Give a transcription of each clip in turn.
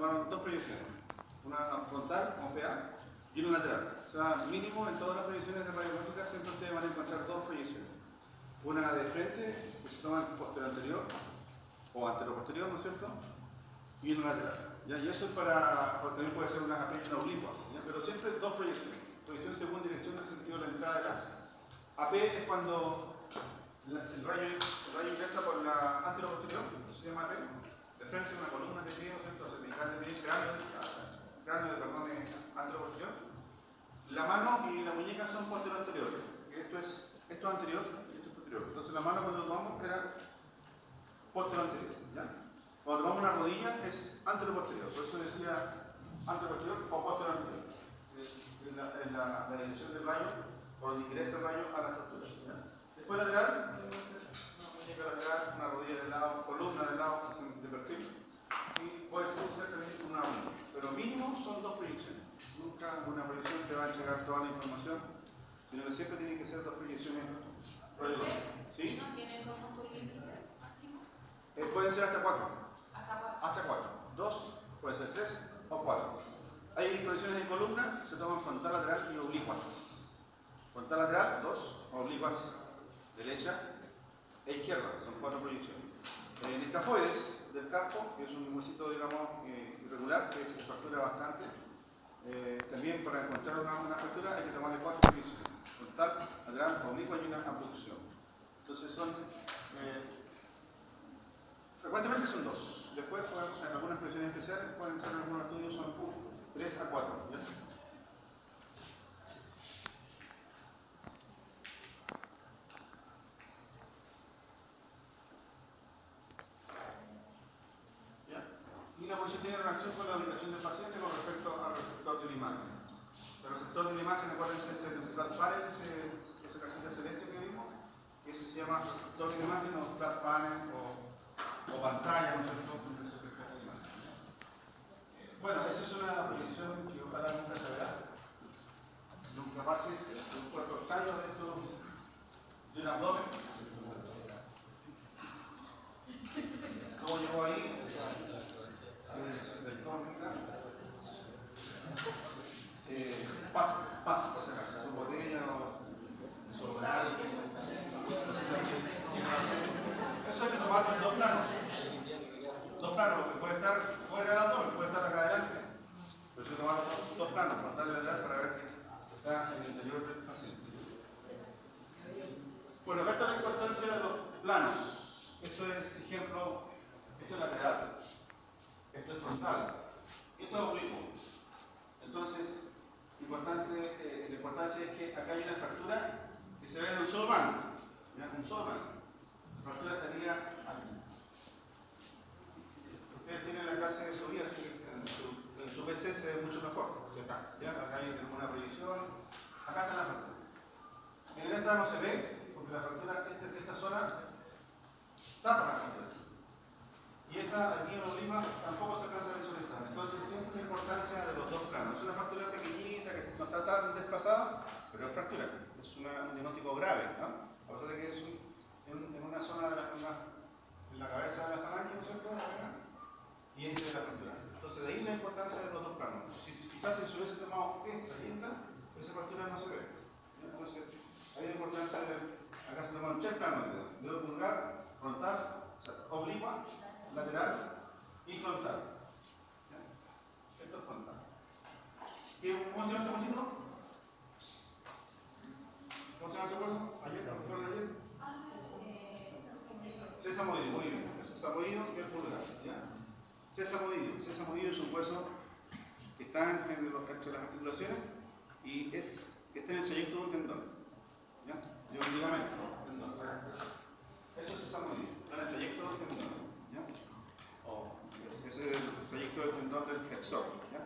tomaron dos proyecciones, una frontal como PA y una lateral. O sea, mínimo en todas las proyecciones de radiométrica siempre ustedes van a encontrar dos proyecciones. Una de frente, que se toma posterior anterior o antero-posterior, ¿no es cierto? Y una lateral. ¿Ya? Y eso es para, también puede ser una pequeña oblicua, ¿ya? Pero siempre dos proyecciones. Proyección según dirección del sentido de la entrada de las. AP es cuando el rayo ingresa por la antero-posterior, eso se llama AP. De frente una columna de pie, ¿no es cierto? Cervical de pie, cráneo de antero-posterior. La mano y la muñeca son posterior-anteriores. Esto es anterior y esto es posterior. Entonces la mano cuando lo tomamos era posterior-anterior, ¿ya? Cuando tomamos una rodilla es antero-posterior, por eso decía antero-posterior o posterior-anterior. En la dirección del rayo, por donde ingresa el rayo a la estructura. ¿Ya? Después lateral, una muñeca lateral, una rodilla de lado, columna de lado, de perfil. Y puede ser también una uña. Pero mínimo son dos proyecciones. Nunca una proyección te va a entregar toda la información, sino que siempre tienen que ser dos proyecciones radiológicas. ¿Sí? ¿No tienen como un límite máximo? Pueden ser hasta 4. Hasta 4. Hasta 4. 2, puede ser 3 o 4. Hay proyecciones de columna que se toman frontal, lateral y oblicuas. Frontal, lateral, 2, oblicuas, derecha e izquierda, son 4 proyecciones. En escafoides del carpo, que es un huesito, digamos, irregular, que se fractura bastante, también para encontrar una fractura hay que tomarle 4 proyecciones. Frontal, lateral, oblicua y una abducción. Entonces son... frecuentemente son 2. Después, en algunas proyecciones especiales, pueden ser en algunos estudios, son 3 a 4. ¿Ya? Y la proyección tiene relación con la ubicación del paciente con respecto al receptor de la imagen. El receptor de la imagen, acuérdense, ese flat panel, esa cajita celeste que vimos, ese se llama receptor de la imagen o flat panel o pantalla, ¿no es cierto? Bueno, esa es una proyección que ojalá nunca se vea. Nunca pase un cuerpo extraño de esto, de un abdomen. ¿Cómo llegó ahí? Pasa, por si acaso, su botella o su oral. Eso hay que tomarlo en dos planos. Dos planos, porque puede estar fuera del abdomen, puede estar acá adelante. Pero hay que tomarlo dos planos, frontal y lateral, para ver que está en el interior del paciente. Bueno, acá está la importancia de los planos. Esto es ejemplo, esto es lateral, esto es frontal, esto es oblicuo. Entonces, la importancia es que acá hay una fractura que se ve en un solo plano. ¿Ya? Un solo plano. La fractura estaría aquí. Ustedes tienen la clase de su vida, así que en su PC se ve mucho mejor que acá. ¿Ya? Acá hay una proyección. Acá está la fractura. En esta no se ve, porque la fractura, esta zona tapa la fractura. Y esta aquí en Oliva tampoco se alcanza a visualizar. Entonces, siempre la importancia de los dos planos. Es una fractura pequeñita que no está tan desplazada, pero es fractura. Es un diagnóstico grave, ¿no? A pesar de que es en una zona en la cabeza de la falange, ¿no es cierto? Y ahí se ve la fractura. Entonces, de ahí la importancia de los dos planos. Quizás si se hubiese tomado esa fractura no se ve. Entonces, ahí la importancia de. Acá se toman 3 planos: dedo pulgar, frontal, o sea, oblicua, lateral y frontal. ¿Ya? Esto es frontal. ¿Cómo se llama ese huesito? ¿Cómo se llama ese hueso? ¿Ayer? ¿Fueron ayer? Sesamoide, muy bien. El sesamoide y el pulgar. ¿Ya? Sesamoide es un hueso que está entre las articulaciones y está en el trayecto de un tendón. ¿Ya? De un ligamento, tendón. Eso es sesamoide, está en el trayecto del tendón. ¿Ya? Ese es el trayecto del tendón del flexor. ¿Ya?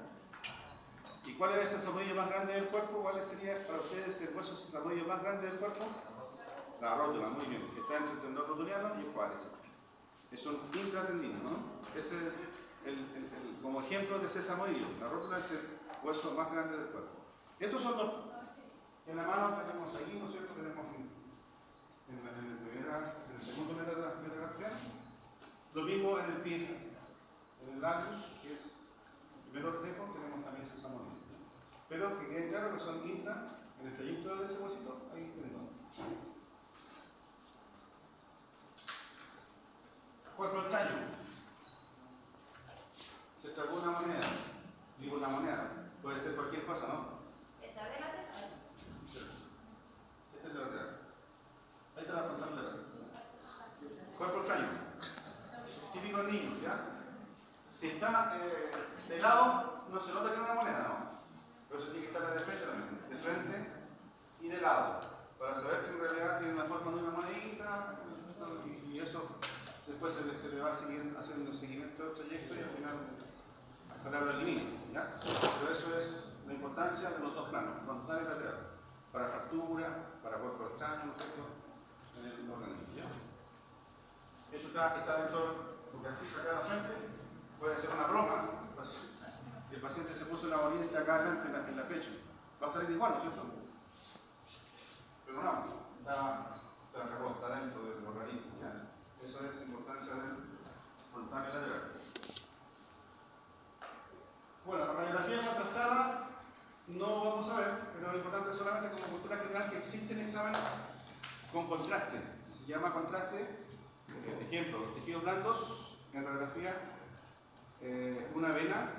¿Y cuál es el sesamoide más grande del cuerpo? ¿Cuál sería para ustedes el hueso sesamoide más grande del cuerpo? La rótula, muy bien, que está entre el tendón rotuliano y el cuádriceps. Es un intratendino, ¿no? Ese es como ejemplo de sesamoide. La rótula es el hueso más grande del cuerpo. Estos son los. En la mano tenemos aquí, ¿no es cierto? Tenemos en el segundo metacarpiano. Lo mismo en el pie, en el largus, que es primero lejos tenemos también sesamonina. Pero que quede claro que son intra, en el trayecto de ese huesito, ahí tenemos. Cuerpo extraño. Se tragó una moneda. Digo una moneda. Puede ser cualquier cosa, ¿no? ¿Está de lateral? Este es de lateral. Ahí está la frontal lateral. Cuerpo extraño. Típico niño, ¿ya? Si está de lado, no se nota que es una moneda, ¿no? Pero eso tiene que estar de frente también. De frente y de lado. Para saber que en realidad tiene la forma de una monedita y eso después se le va haciendo un seguimiento del trayecto y al final ojalá lo elimine, ¿ya? Pero eso es la importancia de los dos planos, frontal y lateral. Para fractura, para cuerpo extraño, ¿no es cierto? En el organismo, ¿ya? Eso está dentro, porque así acá a la frente puede ser una broma. El paciente se puso una bolita acá adelante en la pecho. Va a salir igual, ¿no es cierto? Pero no, se la acabó, está dentro del organismo, ¿ya? Eso es la importancia del frontal y lateral. Bueno, la radiografía contrastada no vamos a ver, pero es importante solamente como cultura general que existen exámenes con contraste. Se llama contraste, ejemplo, los tejidos blandos en radiografía, una vena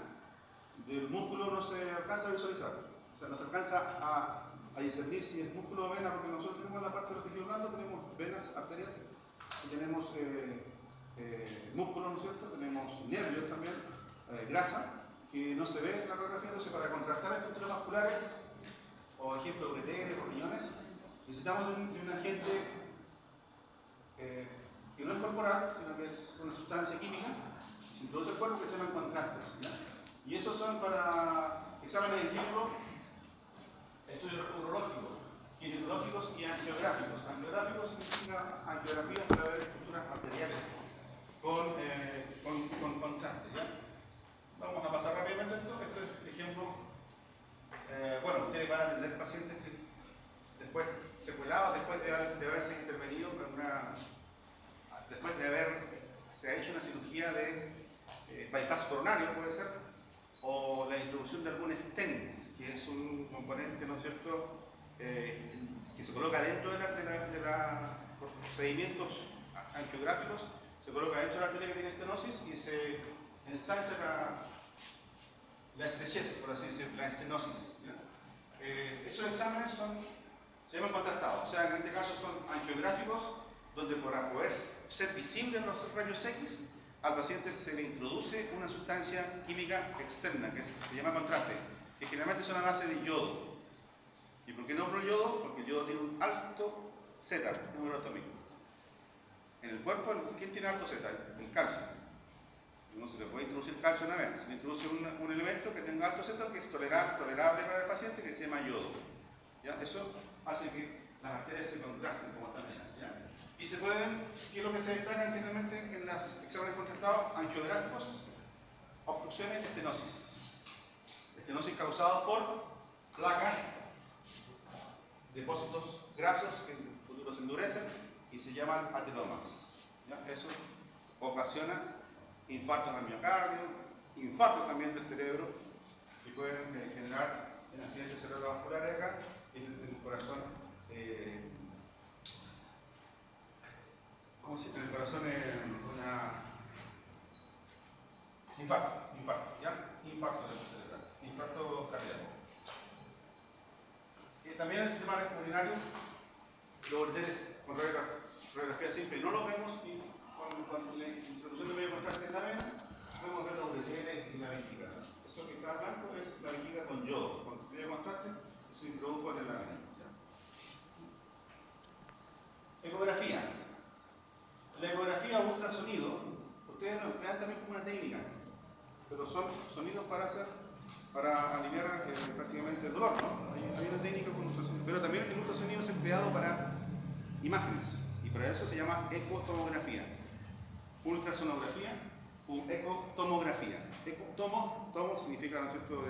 del músculo no se alcanza a visualizar. O sea, no se alcanza a discernir si es músculo o vena, porque nosotros tenemos en la parte de los tejidos blandos, tenemos venas, arterias, y tenemos músculos, ¿no es cierto? Tenemos nervios también, grasa, que no se ve en la radiografía. Entonces, para contrastar estructuras vasculares, o ejemplo, ureteres o riñones, necesitamos de un agente que no es corporal, sino que es una sustancia química, que se introduce el cuerpo, que se llaman contrastes, ¿ya? Y esos son para exámenes de ejemplo, estudios urológicos, ginecológicos y angiográficos. Angiográficos significa angiografía para ver estructuras arteriales con contraste, ¿ya? Vamos a pasar rápidamente esto. Este es el ejemplo. Bueno, ustedes van a tener pacientes que después secuelados, después de haberse intervenido después de se ha hecho una cirugía de bypass coronario, puede ser, o la introducción de algún stent, que es un componente, ¿no es cierto?, que se coloca dentro de los procedimientos angiográficos, se coloca dentro de la arteria que tiene estenosis y se ensancha la estrechez, por así decirlo, la estenosis, ¿ya? Esos exámenes se llaman contrastados, o sea, en este caso son angiográficos, donde para poder ser visibles los rayos X, al paciente se le introduce una sustancia química externa que se llama contraste, que generalmente son a base de yodo. ¿Y por qué nombro yodo? Porque el yodo tiene un alto Z, número atómico. En el cuerpo, ¿quién tiene alto Z? El calcio. No se le puede introducir calcio en la vena, se le introduce un elemento que tenga alto Z, que es tolerable para el paciente, que se llama yodo, ¿ya? Eso hace que las arterias se contrasten como están ellas, ¿ya? Y se pueden, ¿qué es lo que se destaca generalmente en los exámenes contrastados angiográficos? Obstrucciones, estenosis. Estenosis causadas por placas, depósitos grasos que en el futuro se endurecen y se llaman ateromas, ¿ya? Eso ocasiona infartos al miocardio, infartos también del cerebro, que pueden generar en accidentes cerebrovasculares acá, en el corazón. ¿Cómo se llama? En el corazón infarto, ¿ya? Infarto cerebral, infarto cardíaco. También en el sistema urinario, los ureteres con radiografía simple no los vemos, y con la introducción de medio contraste en la vena, podemos ver los ureteres y la vejiga. Eso que está blanco es la vejiga con yodo, con medio contraste, se introdujo en la vena, ¿ya? Ecografía. La ecografía ultrasonido, ustedes lo emplean también como una técnica, pero son sonidos para aliviar prácticamente el dolor, ¿no? Hay una técnica con ultrasonido, pero también el ultrasonido es empleado para imágenes, y para eso se llama ecotomografía. Ultrasonografía o ecotomografía. Tomo significa, ¿no es cierto?,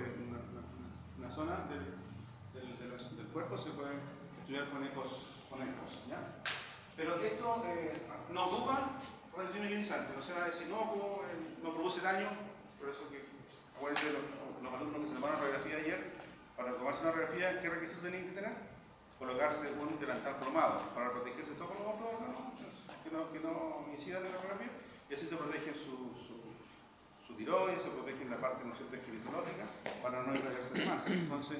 una zona del cuerpo, se puede estudiar con ecos, ¿ya? Pero esto no ocupa radiación ionizante, o sea, es inocuo, no produce daño, por eso que Acuérdense los alumnos que se tomaron radiografía ayer, para tomarse una radiografía, ¿qué requisitos tienen que tener? Colocarse un delantal plomado para protegerse todos los otros órganos que no incidan en la radiografía, y así se protege su tiroides, se protege la parte, ¿no es cierto?, ginecológica, para no irradiarse de más. Entonces,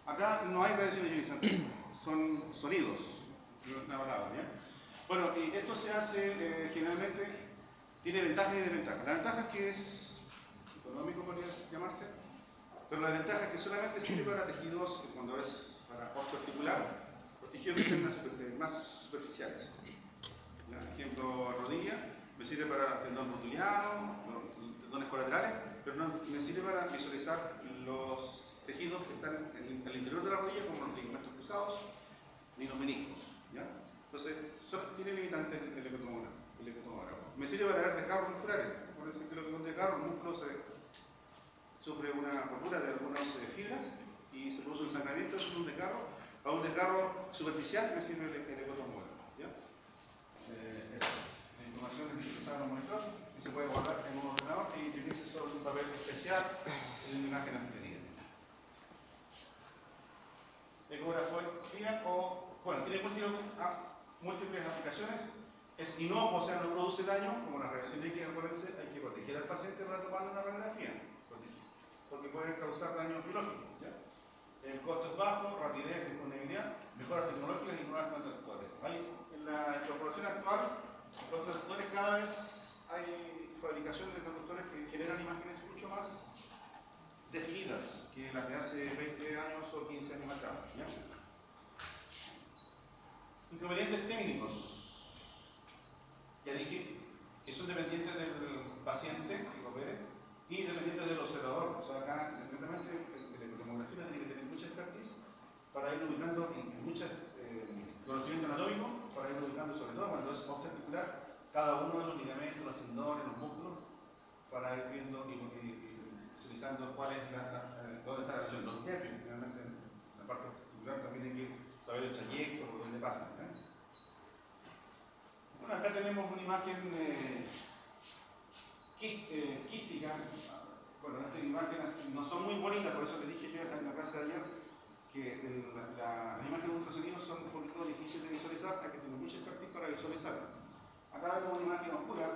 acá no hay radiaciones ionizantes, son sonidos, una palabra, ¿ya? Bueno, y esto se hace generalmente, tiene ventajas y desventajas. La ventaja es que es económico, podría llamarse, pero la ventaja es que solamente sirve para tejidos, cuando es para osteoarticular, los tejidos que estén más superficiales. ¿Ya? Ejemplo, rodilla, me sirve para tendón rotuliano, tendones colaterales, pero no me sirve para visualizar los tejidos que están en el interior de la rodilla, como los ligamentos cruzados ni los meniscos. ¿Ya? Entonces, tiene limitantes el ecotomógrafo. Me sirve para ver desgarros musculares. Por decir que lo que es un desgarro, el músculo sufre una rotura de algunas fibras y se produce un sangramiento, eso es un desgarro. Para un desgarro superficial me sirve el ecotomógrafo. ¿Ya? La información es utilizada en un monitor y se puede guardar en un ordenador y imprimirse sobre un papel especial en una imagen anterior. Ecografía tiene múltiples aplicaciones, es inocuo, o sea, no produce daño, como la radiación X, acuérdense, hay que proteger al paciente para tomarle una radiografía, porque puede causar daño biológico. ¿Ya? El costo es bajo, rapidez, disponibilidad, mejoras tecnológicas y nuevas transductores. En la incorporación actual, los transductores cada vez hay fabricación de transductores que generan imágenes mucho más definidas que las de hace 20 años o 15 años atrás. ¿Ya? Inconvenientes técnicos. Ya dije que son dependientes del paciente que opere y dependientes del observador. O sea, acá, evidentemente, el ecotomografista tiene que tener mucha expertise para ir ubicando mucho conocimiento anatómico, para ir ubicando, sobre todo cuando es osteoarticular, cada uno de los ligamentos, los tendones, los músculos, para ir viendo y visualizando cuál es dónde está la lesión. Los nervios, finalmente, en la parte articular también hay que saber el trayecto por donde pasan. Bueno, acá tenemos una imagen quística. Bueno, estas imágenes no son muy bonitas, por eso le dije yo en la clase de ayer que las imágenes de ultrasonido son un poquito difíciles de visualizar, hay que tener mucha expertise para visualizarlas. Acá vemos una imagen oscura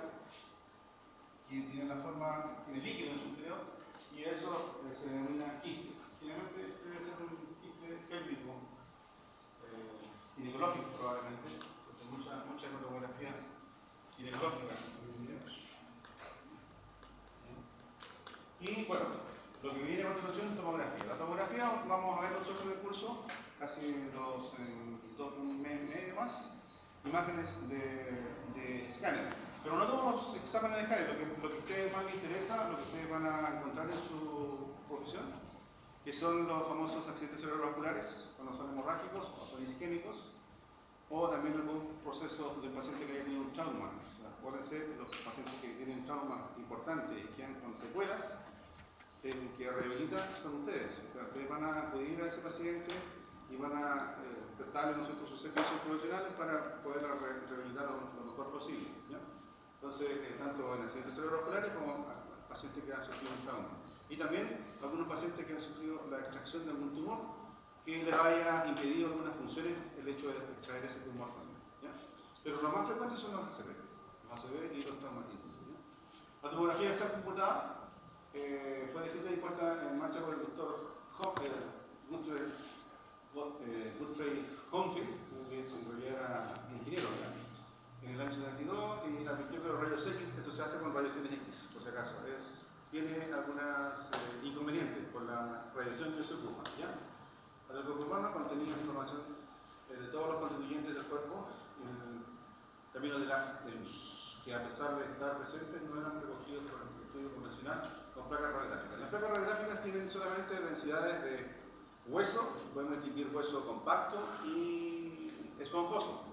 que tiene la forma, tiene líquido en su interior, y eso se denomina quiste. Finalmente debe ser un quiste pélvico, ginecológico probablemente, entonces mucha ecotomografía ginecológica. Y bueno, lo que viene a continuación es tomografía. La tomografía vamos a ver nosotros en el curso, casi un mes y medio más, imágenes de escáner. Pero no todos los exámenes de escáner, lo que a ustedes más les interesa, lo que ustedes van a encontrar en su profesión, que son los famosos accidentes cerebrovasculares, cuando son hemorrágicos o son isquémicos, o también algún proceso del paciente que haya tenido un trauma. O sea, acuérdense, los pacientes que tienen trauma importante y quedan con secuelas, el que rehabilita son ustedes. O sea, ustedes van a acudir a ese paciente y van a prestarle nosotros sus servicios profesionales para poder rehabilitarlo lo mejor posible. ¿Ya? Entonces, tanto en accidentes cerebrovasculares como pacientes que han sufrido un trauma. Y también algunos pacientes que han sufrido la extracción de algún tumor que les haya impedido algunas funciones el hecho de extraer ese tumor también. ¿Ya? Pero los más frecuentes son los ACV y los traumatismos. ¿Ya? La tomografía de ser computada fue descrita y puesta en marcha por el doctor Godfrey Humphrey, que en realidad era ingeniero, ¿ya? En el año 72, y advirtió que los rayos X, esto se hace con rayos X, por si acaso, tiene algunos inconvenientes por la radiación que se ocupa. ¿Ya? La del cuerpo humano contenía información de todos los constituyentes del cuerpo en el camino de haz de luz, que a pesar de estar presentes no eran recogidos por el estudio convencional con placas radiográficas. Las placas radiográficas tienen solamente densidades de hueso, podemos distinguir hueso compacto y esponjoso,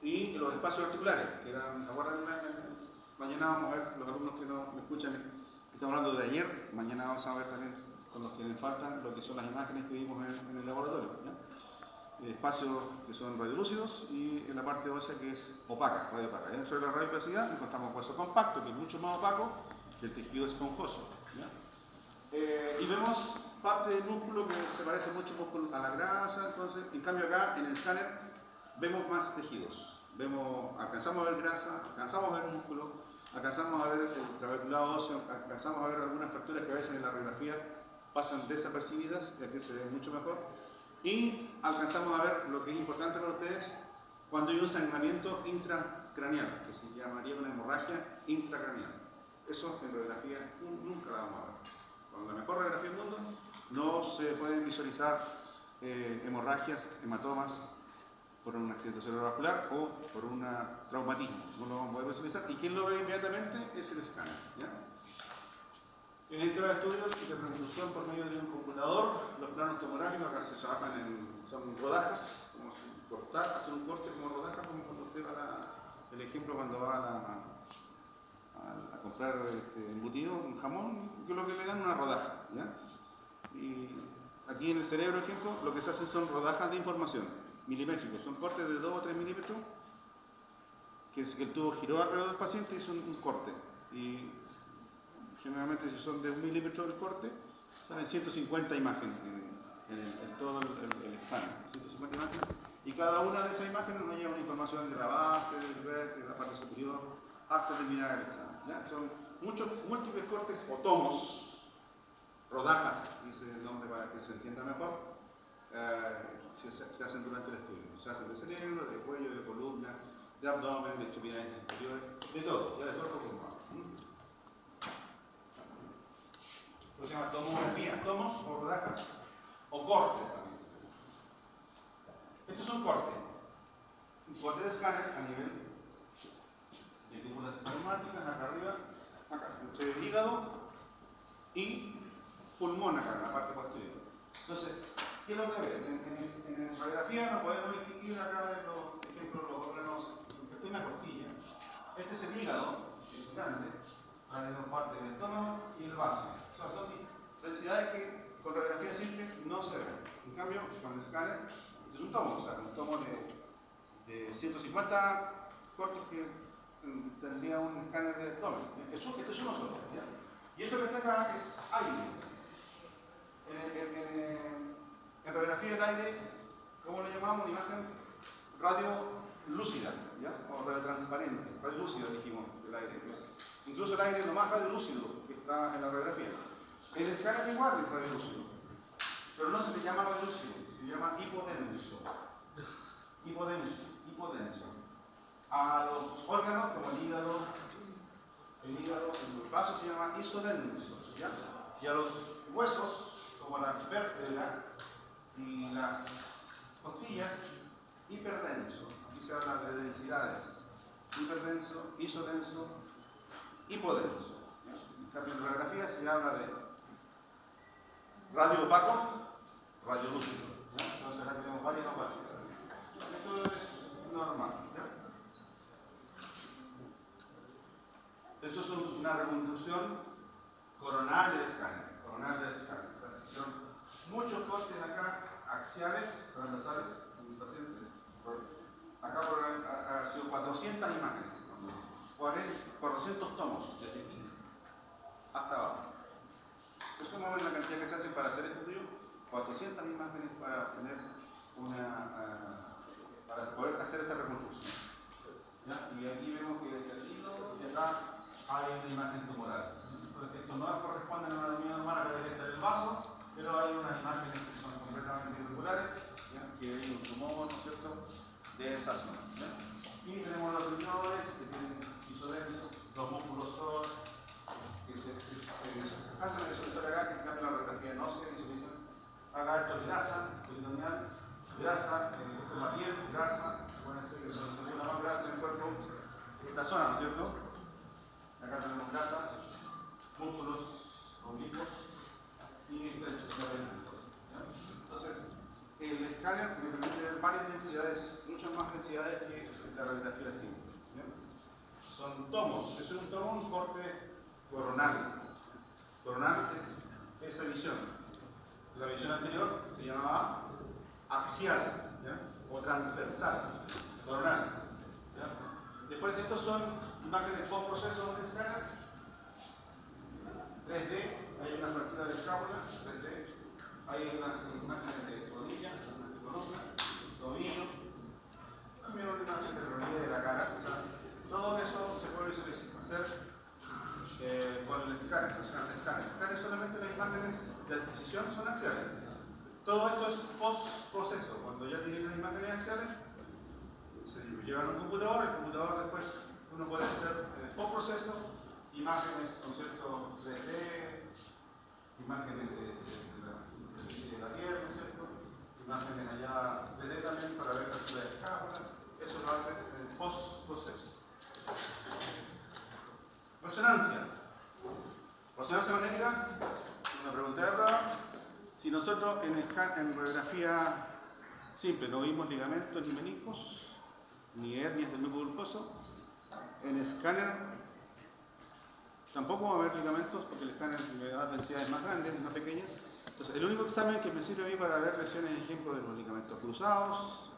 y los espacios articulares, que eran, ¿acuerdan? Mañana vamos a ver, los alumnos que no me escuchan, estamos hablando de ayer, mañana vamos a ver también con los que les faltan lo que son las imágenes que vimos en el laboratorio. ¿Ya? Espacios que son radiolúcidos y en la parte ósea que es opaca, radiopaca. Dentro de la radiopacidad encontramos hueso compacto, que es mucho más opaco que el tejido esponjoso. ¿Ya? Y vemos parte del músculo que se parece mucho a la grasa. Entonces, en cambio acá en el escáner vemos más tejidos. Alcanzamos a ver grasa, alcanzamos a ver músculo, alcanzamos a ver el trabeculado óseo, alcanzamos a ver algunas fracturas que a veces en la radiografía pasan desapercibidas, y aquí se ve mucho mejor. Y alcanzamos a ver lo que es importante para ustedes cuando hay un sangramiento intracraneal, que se llamaría una hemorragia intracraneal. Eso en radiografía nunca la vamos a ver. Con la mejor radiografía del mundo no se pueden visualizar hemorragias, hematomas por un accidente cerebrovascular o por un traumatismo. No lo vamos a poder visualizar. ¿Y quién lo ve inmediatamente? Es el escáner. ¿Ya? En este estudio de reconstrucción por medio de un computador, los planos tomográficos acá se trabajan son rodajas, como cortar, hacer un corte como rodajas, como cuando usted va el ejemplo cuando va a comprar embutido, un jamón, que es lo que le dan una rodaja. ¿Ya? Y aquí en el cerebro, ejemplo, lo que se hacen son rodajas de información, milimétricos, son cortes de 2 o 3 milímetros, que el tubo giró alrededor del paciente y hizo un corte. Y generalmente si son de 1 milímetro del corte, salen 150 imágenes en todo el examen, 150 imágenes, y cada una de esas imágenes nos lleva una información de la base, del vértice, de la parte superior, hasta terminar el examen. ¿Ya? Son múltiples cortes o tomos, rodajas, dice el nombre para que se entienda mejor, se hacen durante el estudio. Se hacen de cerebro, de cuello, de columna, de abdomen, de extremidades inferiores, de todo, ya de todo formado. Lo se llama tomografía, tomos o rodajas, o cortes también. Esto es un corte de escáner a nivel de cúpulas traumáticas, acá arriba, acá, entre el hígado y pulmón acá, en la parte posterior. Entonces, ¿qué es lo que ve? En radiografía no podemos distinguir acá en los ejemplos los órganos. Esta es una costilla. Este es el hígado, que es grande, tenemos parte del estómago y el vaso. O sea, son densidades que con radiografía simple no se ven. En cambio, con el escáner, este es un tomo, o sea, un tomo de 150 cortes que tendría un escáner de abdomen. Este es uno solo. ¿Ya? Y esto que está acá es aire. En radiografía del aire, ¿cómo lo llamamos? Una imagen radiolúcida, ¿ya? O radiotransparente. Radiolúcida dijimos el aire. Incluso el aire es lo más radiolúcido que está en la radiografía. El escáner igual es radiolúcido, pero no se le llama radiolúcido, se le llama hipodenso. Hipodenso. A los órganos como el hígado, el vaso se llama isodenso, ¿ya? Y a los huesos, como la vértebra y las costillas, hiperdenso. Aquí se habla de densidades. Hiperdenso, isodenso, hipodenso. ¿Ya? En cambio, en radiografía se habla de radio opaco, radiolúcido. ¿Ya? Entonces acá tenemos varias opacidades. Esto es normal. ¿Ya? Esto es una reconstrucción coronal del escáner. Transición. Muchos cortes acá axiales, transversales, en el paciente. Acá ha sido 400 imágenes, 400 tomos, desde aquí hasta abajo. Eso no es la cantidad que se hace para hacer este estudio, 400 imágenes para obtener para poder hacer esta reconstrucción. ¿Ya? Y aquí vemos que el hígado y acá hay una imagen tumoral. Esto no corresponde a una anatomía normal, acá debería estar el vaso, pero hay unas imágenes que son completamente irregulares, ¿ya? Que hay un tumor, ¿no es cierto?, de esa zona. ¿Ya? Y tenemos los riñones que tienen isodenso, los músculos son que se hacen visualizar acá, que en cambio la radiografía no se visualizan. Acá esto es grasa peritoneal, grasa, esto es la piel, grasa, acuérdense que la segunda más grasa en el cuerpo, esta zona, ¿no es cierto? Acá tenemos grasa, músculos oblicuos y entonces el escáner me permite ver varias densidades, muchas más densidades que la radiografía simple. ¿Ya? Son tomos, eso es un tomo, un corte coronal. Coronal es esa visión. La visión anterior se llamaba axial, ¿ya? O transversal, coronal. ¿Ya? Después de estos son imágenes post proceso de escáner 3D, hay una fractura del hay unas imágenes de rodilla, unas de columna, tobillo, también una imagen de rodilla de la cara. O sea, todo eso se puede hacer con el escáner, o sea, el escáner. El escáner solamente las imágenes de adquisición son axiales. Todo esto es post-proceso. Cuando ya tienen las imágenes axiales, se llevan a un computador, el computador después uno puede hacer en el post-proceso imágenes, conceptos 3D, imágenes de la Tierra, ¿no es cierto? Imágenes allá 3D también para ver captura de cámaras. Eso lo hace en el post-proceso. Resonancia. Resonancia magnética, una pregunta de prueba. Si nosotros en radiografía simple no vimos ligamentos ni meniscos, ni hernias del núcleo pulposo, en escáner tampoco va a haber ligamentos porque el escáner me da densidades más grandes, más pequeñas. Entonces, el único examen que me sirve a mí para ver lesiones, ejemplo, de los ligamentos cruzados,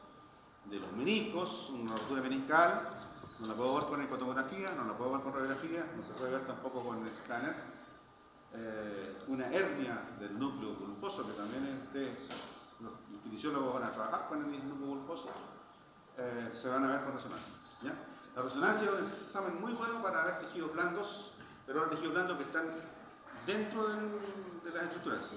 de los meniscos, una rotura meniscal, no la puedo ver con ecotografía, no la puedo ver con radiografía, no se puede ver tampoco con el escáner. Una hernia del núcleo pulposo, que también los fisiólogos van a trabajar con el núcleo pulposo, se van a ver con resonancia. ¿Ya? La resonancia es un examen muy bueno para ver tejidos blandos, pero tejidos blandos que están dentro de las estructuras.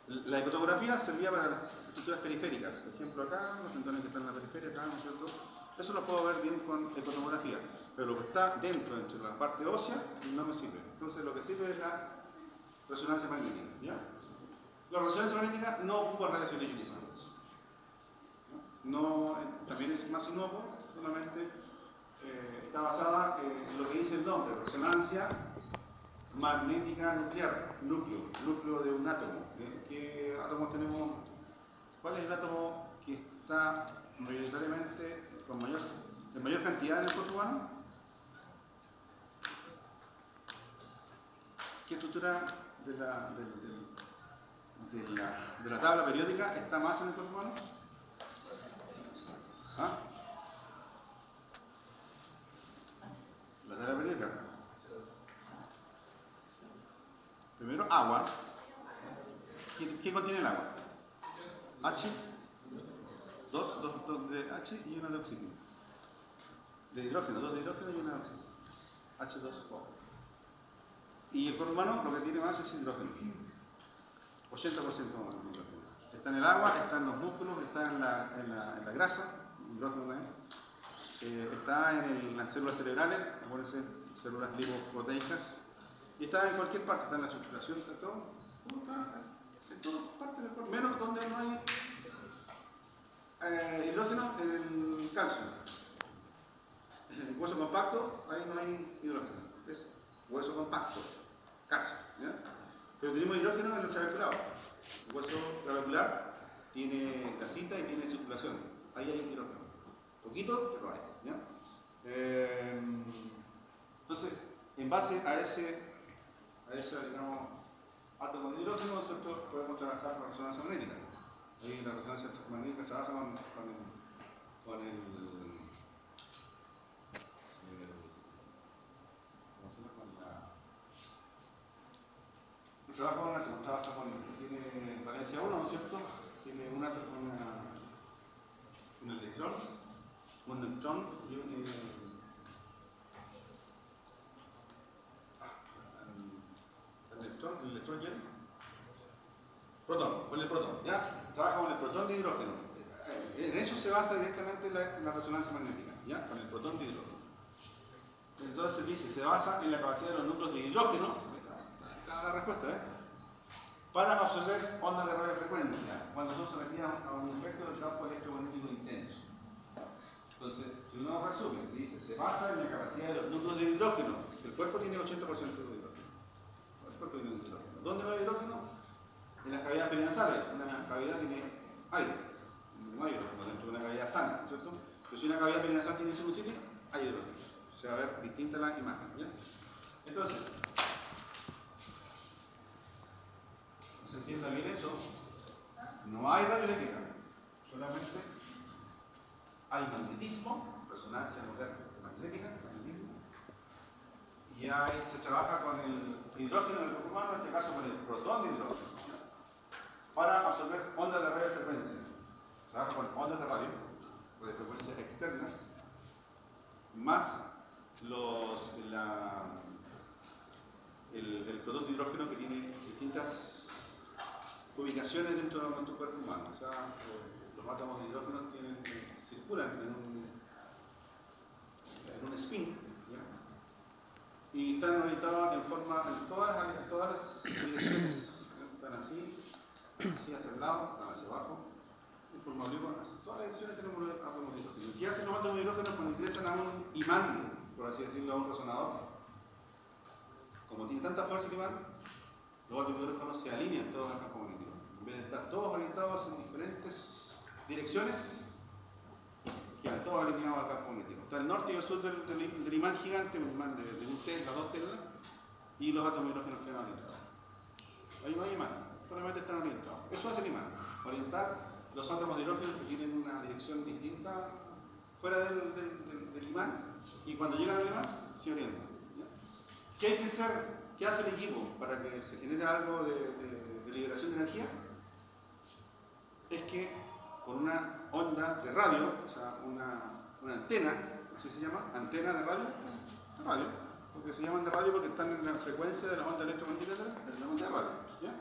La ecotografía servía para las estructuras periféricas. Por ejemplo, acá, los tendones que están en la periferia, acá, ¿no es cierto? Eso lo puedo ver bien con ecotografía, pero lo que está dentro, entre la parte ósea, no me sirve. Entonces, lo que sirve es la resonancia magnética. ¿Ya? La resonancia magnética no ocupa radiaciones ionizantes. No, también es más inocuo, solamente está basada en lo que dice el nombre, resonancia magnética nuclear, núcleo de un átomo. ¿Qué átomos tenemos? ¿Cuál es el átomo que está mayoritariamente en mayor cantidad en el cuerpo humano? ¿Qué estructura de la tabla periódica está más en el cuerpo humano? ¿Ah? La tabla periódica. Primero, agua. ¿Qué contiene el agua? H, dos de H y una de oxígeno. De hidrógeno, dos de hidrógeno y una de oxígeno. H2O. Y el cuerpo humano lo que tiene más es hidrógeno. 80% más hidrógeno. Está en el agua, está en los músculos, está en la grasa, hidrógeno también. Está en las células cerebrales, acuérdense, células lipoproteicas. Y está en cualquier parte, está en la circulación, está todo está en todas partes del cuerpo, menos donde no hay hidrógeno, en el calcio. En el hueso compacto, ahí no hay hidrógeno. Es hueso compacto, calcio. ¿Ya? Pero tenemos hidrógeno en los trabeculados. El hueso trabecular tiene grasita y tiene circulación. Ahí hay hidrógeno. Poquito, pero hay. ¿Ya? Entonces, en base a ese digamos, átomo de hidrógeno, nosotros podemos trabajar con resonancia magnética. Ahí la resonancia magnética trabaja con el trabaja con tiene valencia 1, ¿no es cierto? Tiene un electrón, un neutrón y el electrón y el protón, con el protón, ¿ya? Trabaja con el protón de hidrógeno. En eso se basa directamente la resonancia magnética, ¿ya? Con el protón de hidrógeno. Entonces se dice, se basa en la capacidad de los núcleos de hidrógeno, está la respuesta, para absorber ondas de radiofrecuencia cuando son sometidas a un efecto del campo electromagnético intenso. Entonces, si uno resume, se dice, se basa en la capacidad de los núcleos de hidrógeno. El cuerpo tiene 80% de hidrógeno. El cuerpo tiene hidrógeno. ¿Dónde no hay hidrógeno? En las cavidades perinasales. Una cavidad tiene aire. No hay hidrógeno dentro de una cavidad sana, ¿no es cierto? Pero si una cavidad pirinasal tiene sinusitis, hay hidrógeno. Se va a ver distinta la imagen. ¿Ya? Entonces, ¿se entiende bien eso? No hay rayos X, solamente hay magnetismo, resonancia nuclear magnética, magnetismo, y se trabaja con el hidrógeno del cuerpo humano, en este caso con el protón de hidrógeno. para absorber ondas de radiofrecuencia. Trabaja con ondas de radio, radiofrecuencias externas, más el protón de hidrógeno que tiene distintas ubicaciones dentro de nuestro cuerpo humano. O sea, los átomos de hidrógeno circulan en un spin, ¿ya? Y están orientados en todas las direcciones. Están así hacia el lado, están hacia abajo, en forma oblicua. Todas las direcciones tenemos átomos de hidrógeno. ¿Qué hacen los átomos de hidrógeno cuando ingresan a un imán, por así decirlo, a un resonador? Como tiene tanta fuerza el imán, los átomos de hidrógeno se alinean todos al campo magnético. En vez de estar todos orientados en diferentes direcciones, quedan todos alineados al campo magnético. Está el norte y el sur del imán gigante, un imán de un Tesla, 2 Tesla, y los átomos de hidrógeno quedan orientados. Ahí no hay imán, solamente están orientados. Eso hace el imán, orientar los átomos de hidrógeno que tienen una dirección distinta fuera del imán, y cuando llegan al imán, se orientan. ¿Ya? ¿Qué hay que hacer? ¿Qué hace el equipo para que se genere algo de liberación de energía? Es que con una onda de radio, o sea, una antena, así se llama, antena de radio, porque se llaman de radio porque están en la frecuencia de las ondas electromagnéticas de la onda de radio, ¿ya?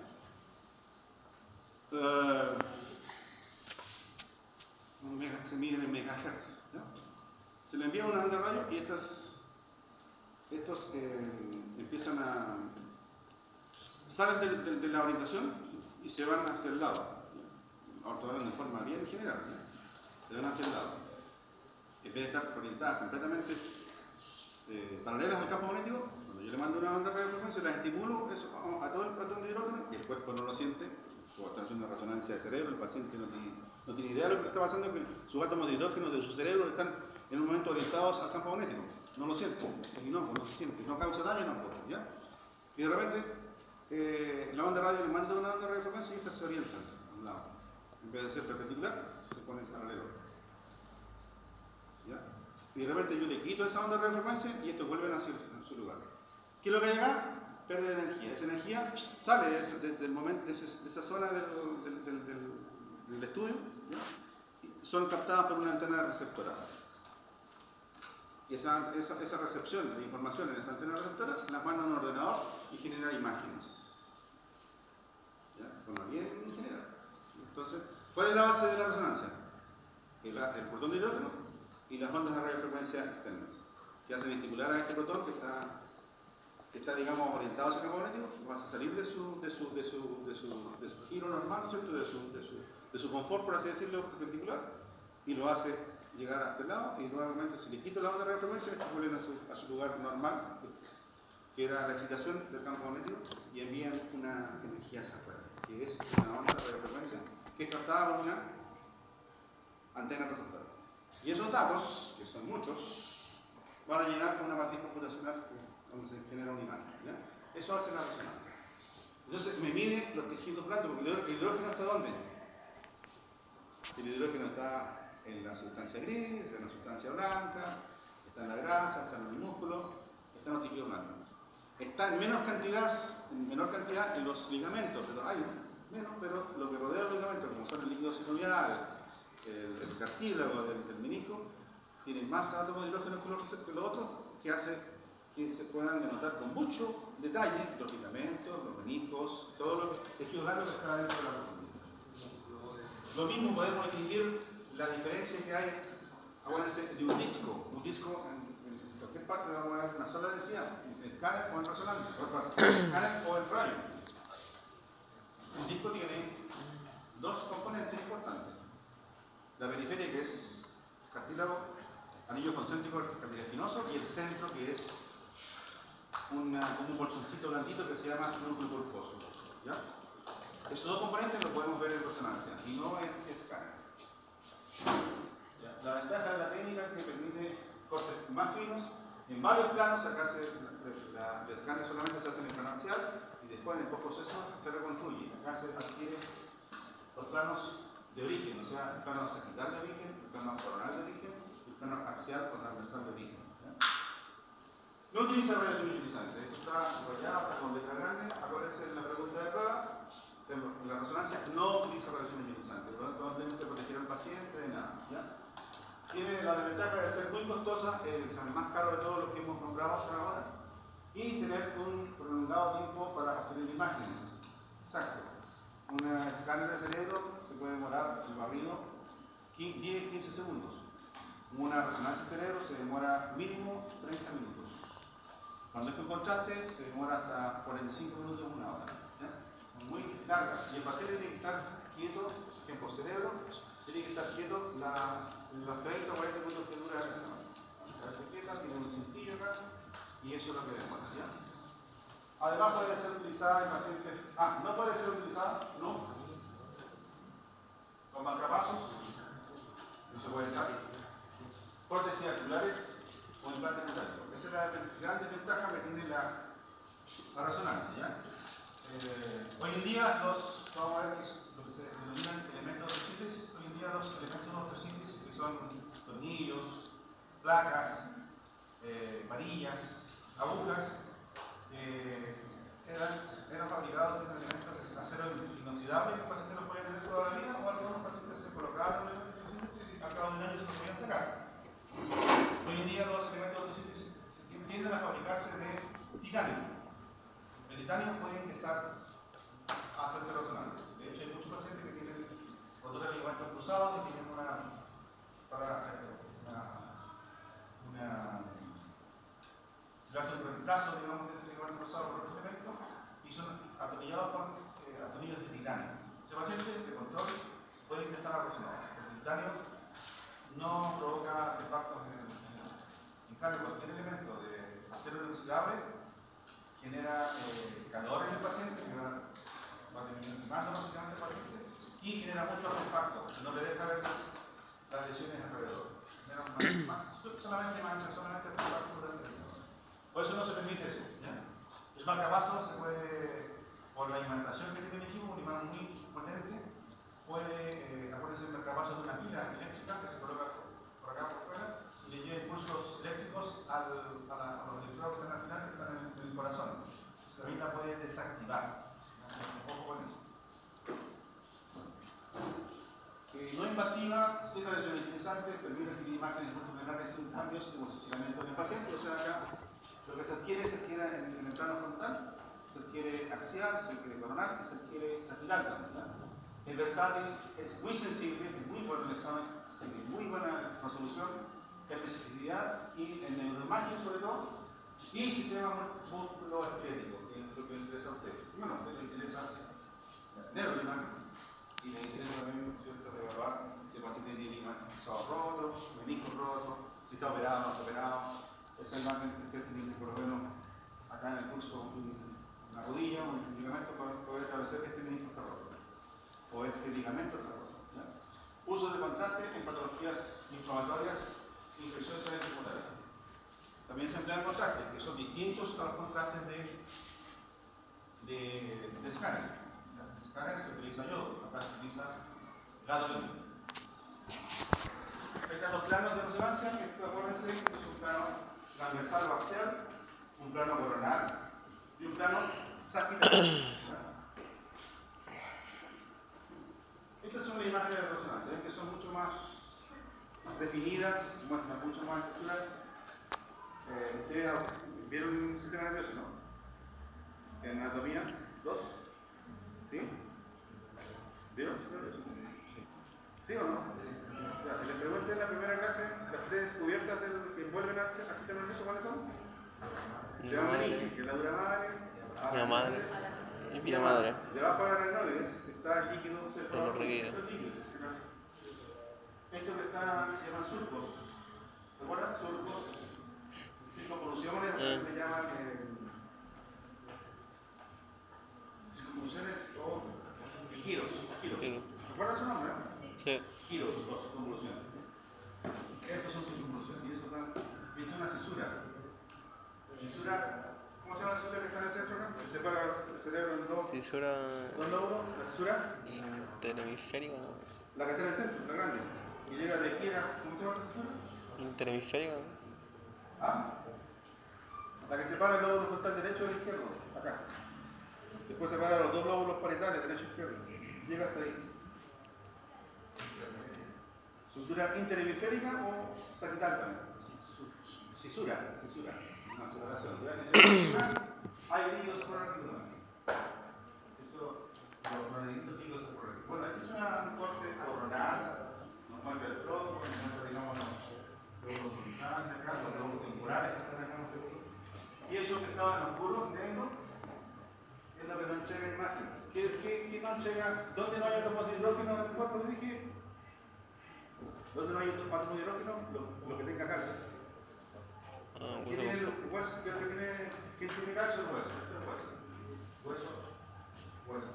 Se miden en megahertz, ¿ya? Se le envía una onda de radio y estos empiezan a salen de la orientación y se van hacia el lado. Ahora estoy hablando de forma bien general, ¿ya? Se van hacia el lado. En vez de estar orientadas completamente paralelas al campo magnético, cuando yo le mando una onda de radiofrecuencia, las estimulo a todo el protón de hidrógeno, que el cuerpo no lo siente, o está haciendo una resonancia de cerebro, el paciente no tiene idea de lo que está pasando, que sus átomos de hidrógeno de su cerebro están en un momento orientados al campo magnético. No lo siente, no se siente, no causa daño tampoco, ¿ya? Y de repente la onda de radio le manda una onda de radiofrecuencia y estas se orientan a un lado. En vez de ser perpendicular, se pone en paralelo. ¿Ya? Y de repente yo le quito esa onda de radiofrecuencia y estos vuelven hacia su lugar. ¿Qué es lo que hay acá? Pérdida de energía. Esa energía sale desde el momento, de esa zona del estudio, ¿ya? Son captadas por una antena receptora. Y esa recepción de información en esa antena receptora las manda a un ordenador y genera imágenes. ¿Ya? Bueno, bien general. Entonces, ¿cuál es la base de la resonancia? El protón de hidrógeno y las ondas de radiofrecuencia externas, que hacen estimular a este protón que está digamos, orientado hacia el campo magnético, va a salir de su giro normal, ¿cierto? De su confort, por así decirlo, perpendicular, y lo hace llegar a este lado, y nuevamente si le quito la onda de radiofrecuencia, vuelven a su lugar normal, que era la excitación del campo magnético, y envían una energía hacia afuera, que es una onda de radiofrecuencia que es captada por una antena receptora. Y esos datos, que son muchos, van a llenar con una matriz computacional donde se genera una imagen, ¿ya? Eso hace la resonancia. Entonces me mide los tejidos blandos, porque el hidrógeno está ¿dónde? El hidrógeno está en la sustancia gris, está en la sustancia blanca, está en la grasa, está en el músculo, está en los tejidos blandos. Está en menor cantidad en los ligamentos, pero hay menos, pero lo que rodea los ligamentos, como son el líquido sinovial, el cartílago del menisco, tiene más átomos de hidrógeno que los otros, que hace que se puedan denotar con mucho detalle los ligamentos, los meniscos, todo lo tejido blando que está dentro de la profundidad. Lo mismo podemos distinguir la diferencia que hay, acuérdense, de un disco. Un disco en cualquier parte vamos a ver una sola densidad, en escala o en resonancia, en escala o en radio. Un disco tiene dos componentes importantes. La periferia, que es cartílago, anillo concéntrico cartilaginoso, y el centro, que es como un bolsoncito blandito que se llama núcleo pulposo, ¿ya? Esos dos componentes los podemos ver en resonancia y no en escala. ¿Ya? La ventaja de la técnica es que permite cortes más finos en varios planos. Acá el escáner solamente se hace en el plano axial y después en el postproceso se reconstruye. Acá se adquiere los planos de origen, o sea, el plano sagital de origen, el plano coronal de origen y el plano axial o transversal de origen. ¿Ya? No utiliza radiación ionizante, esto está subrayado, está con letra grande. Acuérdense en la pregunta de prueba, la resonancia no la desventaja de ser muy costosa, el más caro de todos los que hemos nombrado hasta ahora, y tener un prolongado tiempo para obtener imágenes. Exacto. Un escáner de cerebro se puede demorar el barrido 10-15 segundos. Una resonancia de cerebro se demora mínimo 30 minutos. Cuando es con contraste se demora hasta 45 minutos, una hora. ¿Ya? Muy larga. Y el paciente tiene que estar quieto, por ejemplo, el cerebro tiene que estar quieto los 30 o 40 minutos que dura el examen. Se quieta, tiene un cintillo acá y eso es lo que demora. ¿Ya? Además puede ser utilizada en pacientes... no puede ser utilizada, no. Con marcapasos, no se puede entrar. Prótesis articulares o implantes metálicos. Esa es la gran desventaja que tiene la resonancia. ¿Ya? Hoy en día vamos a ver lo que se denominan elementos de síntesis. Hoy en día los elementos de síntesis, que son tornillos, placas, varillas, agujas, eran fabricados de elementos de acero inoxidable que el paciente no podía tener toda la vida, o algunos pacientes se colocaban en elementos de síntesis y al cabo de un año se los podían sacar. Hoy en día los elementos de síntesis tienden a fabricarse de titanio. El titanio puede empezar a hacerse resonancia. De hecho, hay muchos pacientes que tienen rotura de ligamentos cruzados, que tienen se le hace un reemplazo, digamos, de ese ligamento cruzado por otro elemento y son atornillados con atornillos de titanio. Ese paciente de control puede empezar a resonar. El titanio no provoca impactos en cambio, cualquier elemento de acero inoxidable genera calor en el paciente, que va disminuyendo básicamente el paciente, y genera mucho artefacto, no le deja ver las lesiones alrededor. Solamente artefacto durante el examen. Por eso no se permite eso. ¿Ya? El marcapasos se puede, por la imantación que tiene el equipo, un imán muy potente, puede, acuérdense, el marcapasos de una pila eléctrica que se coloca por acá por fuera y le lleva impulsos eléctricos a los electrodos que están al final, que están en el corazón. También la puede desactivar. Ojo con eso. No invasiva, sin radiación ionizante, permite adquirir imágenes multiplenares sin cambios de posicionamiento del paciente. O sea, acá lo que se adquiere en el plano frontal, se adquiere axial, se adquiere coronal y se adquiere sagital también. ¿Ya? Es versátil, es muy sensible, es muy bueno el examen, tiene muy buena resolución, especificidad y en neuroimagen sobre todo, y sistema musculoesquelético, que es lo que le interesa a usted. Bueno, le interesa neuroimagen y le interesa también, ¿cierto?, de evaluar si el paciente tiene cruzado roto, menisco roto, si está operado o no está operado. Esa imagen que usted tiene por lo menos acá en el pulso una rodilla, un ligamento para poder establecer que este menisco está roto o este ligamento está roto. ¿Ya? Uso de contraste en patologías inflamatorias infecciosas e inmunitarias. También se emplean contrastes, que son distintos a los contrastes de escáner. En escáner se utiliza yodo, acá se utiliza gadolino. Están los planos de resonancia, que acuérdense que es un plano transversal o axial, un plano coronal y un plano sagital. Estas son las imágenes de resonancia, que son mucho más definidas, muestran mucho más estructuras. ¿Ustedes vieron el sistema nervioso, no? En anatomía 2. ¿Sí? ¿Vieron? ¿Sí o no? Ya, les pregunté en la primera clase, las tres cubiertas que envuelven al sistema nervioso, ¿cuáles son? Vía meninge, que es la dura madre, Vía madre y vía madre. Debajo de la aracnoides está el líquido Cefalorraquídeo. Esto que está se llama surcos. ¿Se acuerdan? Surcos, circunvoluciones, se llaman circunvoluciones o giros. ¿Se acuerdan su nombre? Sí. Giros o circunvoluciones. Estos son circunvoluciones y eso dan. Y esto es una cisura. ¿Cómo se llama la cisura que está en el centro acá? Que separa el cerebro en dos. Cisura. ¿Dos lóbulos? ¿La cisura? Interhemisférica, ¿no? La que está en el centro, la grande. Y llega de aquí a. ¿Cómo se llama la cisura? Interhemisférica, ¿no? La que separa el lóbulo frontal derecho del izquierdo, acá. Después separa los dos lóbulos parietales, derecho e izquierdo. Llega hasta ahí. Sutura interhemisférica o sagital también. Cisura. Una separación. Hay líquido suprarráquico también. Eso, los deditos chicos suprarráquicos. Bueno, esto es un corte coronal. Nos muestra el tronco, nos muestra, digamos, los horizontes, acá, los lobos temporales que están acá en los seguros. Y eso que estaba en oscuro, negro, es lo que nos entrega imagen. ¿Qué nos entrega? ¿Dónde no hay átomos de hidrógeno en el cuerpo? Les dije. ¿Dónde no hay átomos de hidrógeno? Lo que tenga calcio. ¿Quién tiene el hueso? ¿Quién tiene calcio? El hueso. Este es el hueso. Hueso.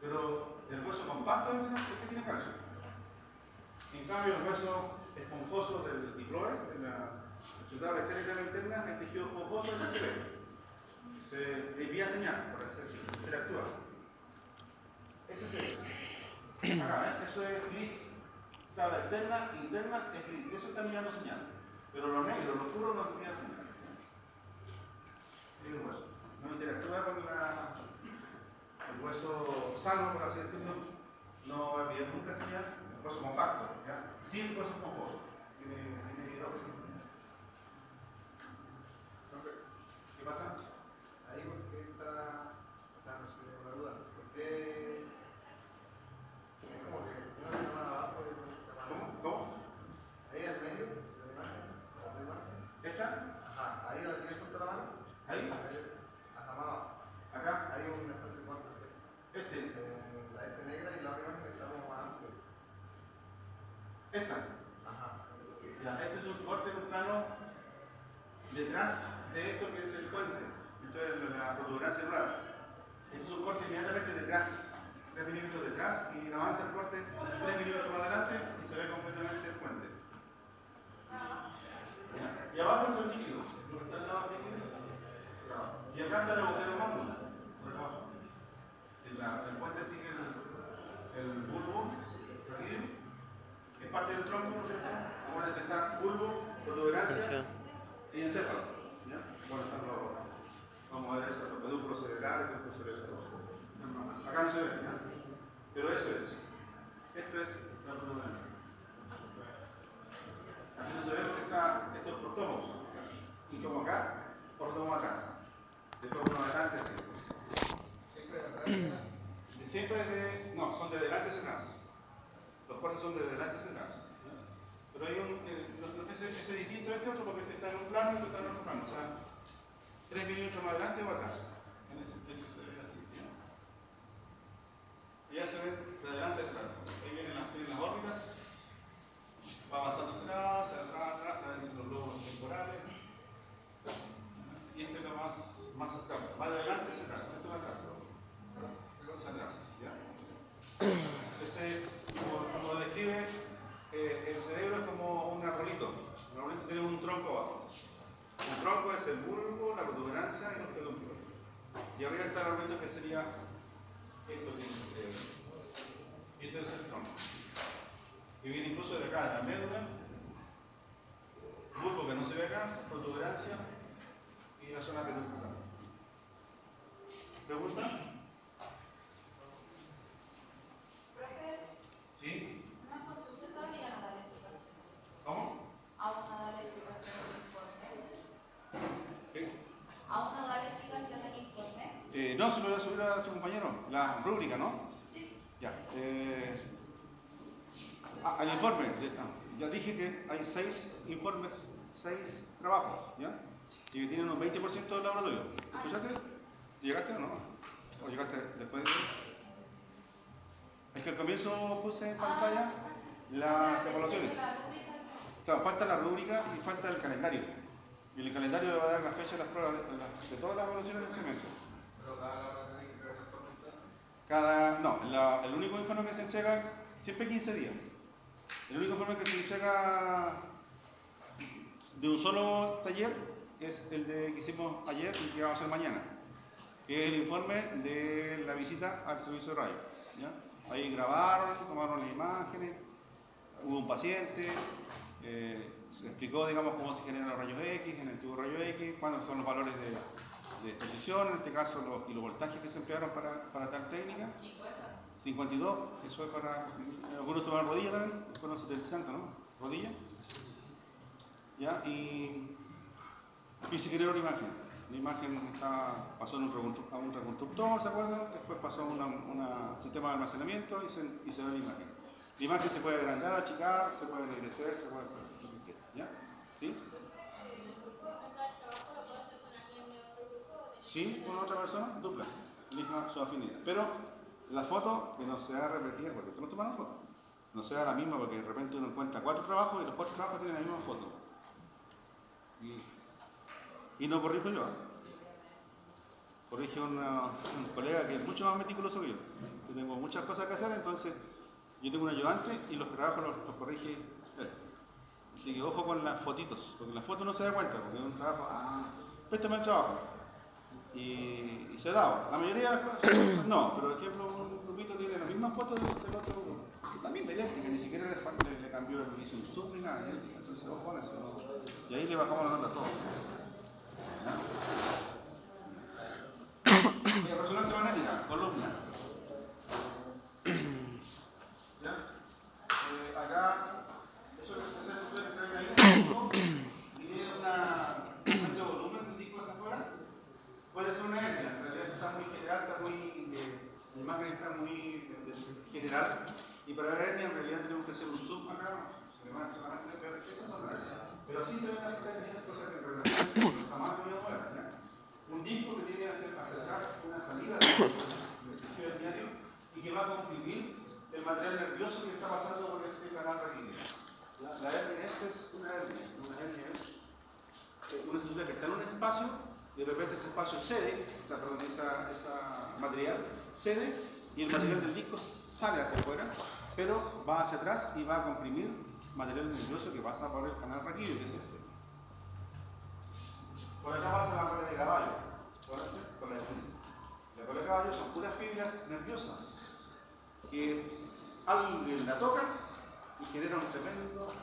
Pero el hueso compacto es el que tiene calcio. En cambio, el hueso esponjoso del diploe, de la estructura externa y interna, es tejido esponjoso, ese se ve. Se envía señal, por así decirlo, interactúa. Ese se ve. Acá, eso es gris. O sea, la externa, interna es gris. Eso está enviando señal. Pero lo negro, lo oscuro no envía señal. Es el hueso. No interactúa con el hueso sano, por así decirlo. No va a enviar nunca señal. El hueso compacto, ¿ya? Sí, el hueso esponjoso. Tiene hidrógeno. ¿Qué pasa? Ahí porque está resolviendo la duda. ¿Por qué es como que una semana abajo y otra semana abajo? ¿Cómo? Ahí al medio de la imagen, la imagen. ¿Esta? Ajá, ahí donde tienes junto la mano. ¿Ahí? Hasta más abajo. ¿Acá? Hay un espacio de cuarto. La negra y la otra imagen está como más amplio. ¿Esta? Ajá. Ya, este es un corte en un plano detrás de esto que es el puente. Esto es la protuberancia cerebral. Este es un corte inmediatamente detrás, 3 milímetros detrás, y avanza el corte 3 milímetros más adelante y se ve completamente el puente. Y abajo está el líquido, lo que está al lado del líquido. Y acá está el agujero magno, por acá abajo. El puente sigue el bulbo raquídeo, que es parte del tronco, ¿no es cierto? Ahora está bulbo, protuberancia y encéfalo. ¿Ya? Bueno, vamos a ver eso, los pedúnculos cerebrales, los cerebrales. Acá no se ve, ¿ya? Pero eso es. Esto es la protuberancia. Aquí no se ve porque está estos portómos. Un tomo acá, portomo atrás. De torno adelante, así. Siempre de atrás. Siempre no, son de delante hacia atrás. Los cortes son de delante hacia atrás. Pero hay ese distinto de este otro porque este está en un plano y este está en otro plano. O sea, 3 milímetros más adelante o atrás. Eso se ve así. Y ya se ve de delante hacia atrás. Ahí vienen las órbitas. Va avanzando atrás, se ven los lobos temporales. Y este es lo más atrás. Va de delante hacia atrás. Esto va atrás. Hacia atrás. ¿Ya? Ese, como lo describe, el cerebro es como un arbolito. El arbolito tiene un tronco abajo. El tronco es el bulbo, la protuberancia y los pedúnculos. Y arriba está el arbolito que sería esto que es el cerebro. Y este es el tronco. Y viene incluso de acá, de la médula, bulbo que no se ve acá, protuberancia y la zona peduncular. ¿Pregunta? ¿Sí? Una consulta todavía no da la explicación. ¿Cómo? Aún no da la explicación del informe. ¿Qué? Aún no da la explicación del informe. No, se lo voy a subir a tu compañero. La rúbrica, ¿no? Sí. Ya. Al informe. Ya dije que hay 6 informes, 6 trabajos, ¿ya? Y que tienen un 20% del laboratorio. ¿Escuchaste? ¿Llegaste o no? ¿O llegaste después de eso? Es que al comienzo puse en pantalla las evaluaciones. Claro, falta la rúbrica y falta el calendario. Y en el calendario le va a dar la fecha de las pruebas de todas las evaluaciones del semestre. Pero cada hora tenéis que ver el porcentaje. El único informe que se entrega siempre 15 días. El único informe que se entrega de un solo taller es el que hicimos ayer y que vamos a hacer mañana, que es el informe de la visita al servicio de rayos. ¿Ya? Ahí grabaron, tomaron las imágenes, hubo un paciente, se explicó, digamos, cómo se generan los rayos X en el tubo de rayos X, cuáles son los valores de exposición, en este caso los kilovoltajes que se emplearon para tal técnica. 50. 52, eso es para... Algunos toman rodilla también, fueron 70 y tanto, ¿no? Rodilla. ¿Ya? Y se creó una imagen. La imagen pasó a un reconstructor, ¿se acuerdan? Después pasó a un sistema de almacenamiento y se ve la imagen. La imagen se puede agrandar, achicar, se puede ennegrecer, se puede hacer lo que quiera. ¿Ya? ¿Sí? ¿Sí? ¿Con otra persona? Dupla. Misma su afinidad. Pero la foto que no sea repetida, porque ustedes no tomaron foto, no sea la misma porque de repente uno encuentra 4 trabajos y los 4 trabajos tienen la misma foto. Y no corrijo yo. Corrige un colega que es mucho más meticuloso que yo. Yo tengo muchas cosas que hacer, entonces yo tengo un ayudante y los trabajos los corrige él. Así que ojo con las fotitos, porque en la foto no se da cuenta, porque es un trabajo, préstame el trabajo. Y se da. La mayoría de las cosas no, pero por ejemplo un grupito tiene las mismas fotos del otro grupo. También idéntica, ni siquiera le cambió, le hizo un zoom ni nada, idéntica. Entonces ojo con eso. ¿No? Y ahí le bajamos la nota a todos. Resonancia magnética, columna. ¿Ya? Acá, eso es lo que se ve ahí, y tiene un aumento de volumen del disco hacia afuera. Puede ser una hernia, en realidad está muy general, la imagen está muy general. Y para ver hernia, en realidad tenemos que hacer un zoom acá, se van a ver, esas son las hernias. Pero así se ven las hernias, cosas que en realidad jamás voy a mover. Un disco que tiene hacia atrás una salida del tejido herniario y que va a comprimir el material nervioso que está pasando por este canal raquídeo. La hernia es una hernia. Una hernia es una estructura que está en un espacio y de repente ese espacio cede, esa material cede y el material del disco sale hacia afuera, pero va hacia atrás y va a comprimir material nervioso que pasa por el canal raquídeo, que es este. Por acá pasa la cola de caballo. La cola de caballo son puras fibras nerviosas que alguien la toca y genera un tremendo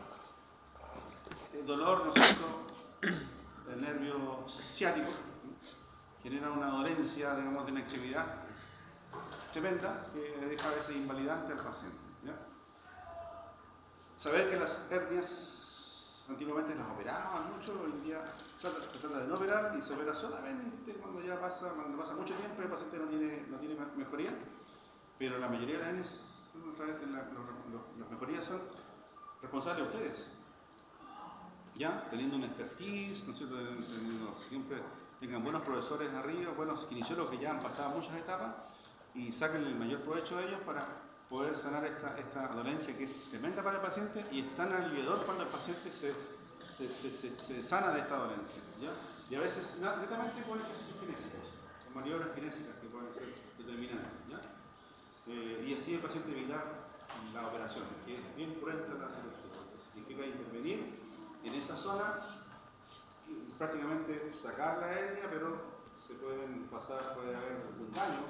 dolor, ¿no es cierto?, del nervio ciático, genera una dolencia, digamos, de una extremidad tremenda que deja a veces invalidante al paciente. ¿Ya? Saber que las hernias antiguamente las operaban mucho, hoy en día se trata de no operar y se opera solamente cuando pasa mucho tiempo y el paciente no tiene mejoría, pero la mayoría de las hernias, las mejorías son responsables de ustedes. Ya, teniendo una expertise, ¿no es cierto? Siempre tengan buenos profesores arriba, buenos kinesiólogos que ya han pasado muchas etapas y saquen el mayor provecho de ellos para poder sanar esta dolencia que es tremenda para el paciente y es tan aliviador cuando el paciente se sana de esta dolencia. ¿Ya? Y a veces netamente con ejercicios kinésicos, con maniobras kinésicas que pueden ser determinantes. ¿Ya? Y así el paciente evitar la operación, que es bien cruenta la cirugía. Significa intervenir en esa zona y prácticamente sacar la hernia, pero se pueden pasar, puede haber un daño,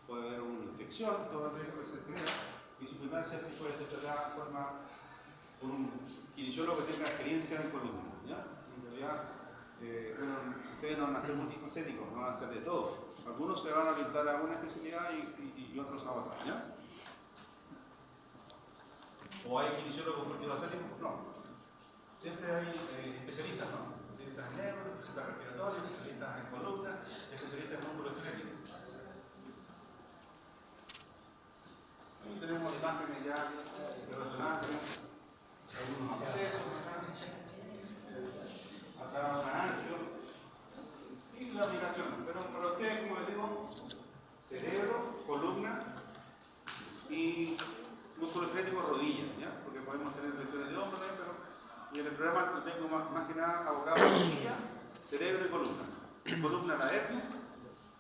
puede haber una infección, todo el riesgo que se genera. En circunstancias sí puede ser tratada de forma por un kinesiólogo que tenga experiencia en columna. ¿Ya? En realidad, ustedes no van a ser multifacéticos, no van a hacer de todo. Algunos se van a orientar a una especialidad y otros a otra. ¿Ya? ¿O hay kinesiólogos multifacéticos? No. Siempre hay especialistas, ¿no? Especialistas en neuro, especialistas respiratorios, especialistas en columna, especialistas en músculo esquelético. Ahí tenemos imágenes ya de resonancia, algunos accesos acá un angio y la aplicación. Pero para ustedes, como les digo, cerebro, columna y músculo esquelético, rodilla, ¿ya? Porque podemos tener lesiones de hombro también, pero y en el programa lo tengo más que nada abocado a rodilla, cerebro y columna. En columna la hernia,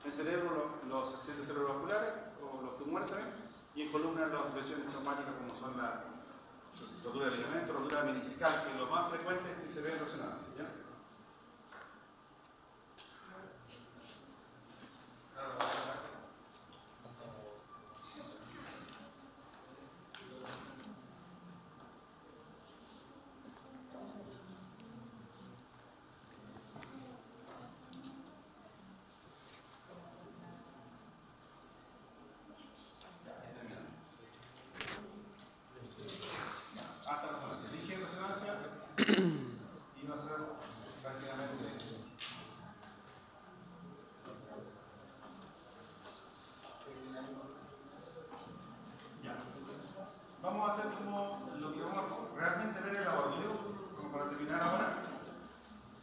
en cerebro los accidentes cerebrovasculares o los tumores también, y en columna las lesiones traumáticas como son la rotura de ligamento, rotura meniscal, que lo más frecuente es que se ve erosionado. ¿Ya? Ya, terminando. y va a ser prácticamente ya. Vamos a hacer como lo que vamos a realmente ver el laboratorio, como para terminar ahora,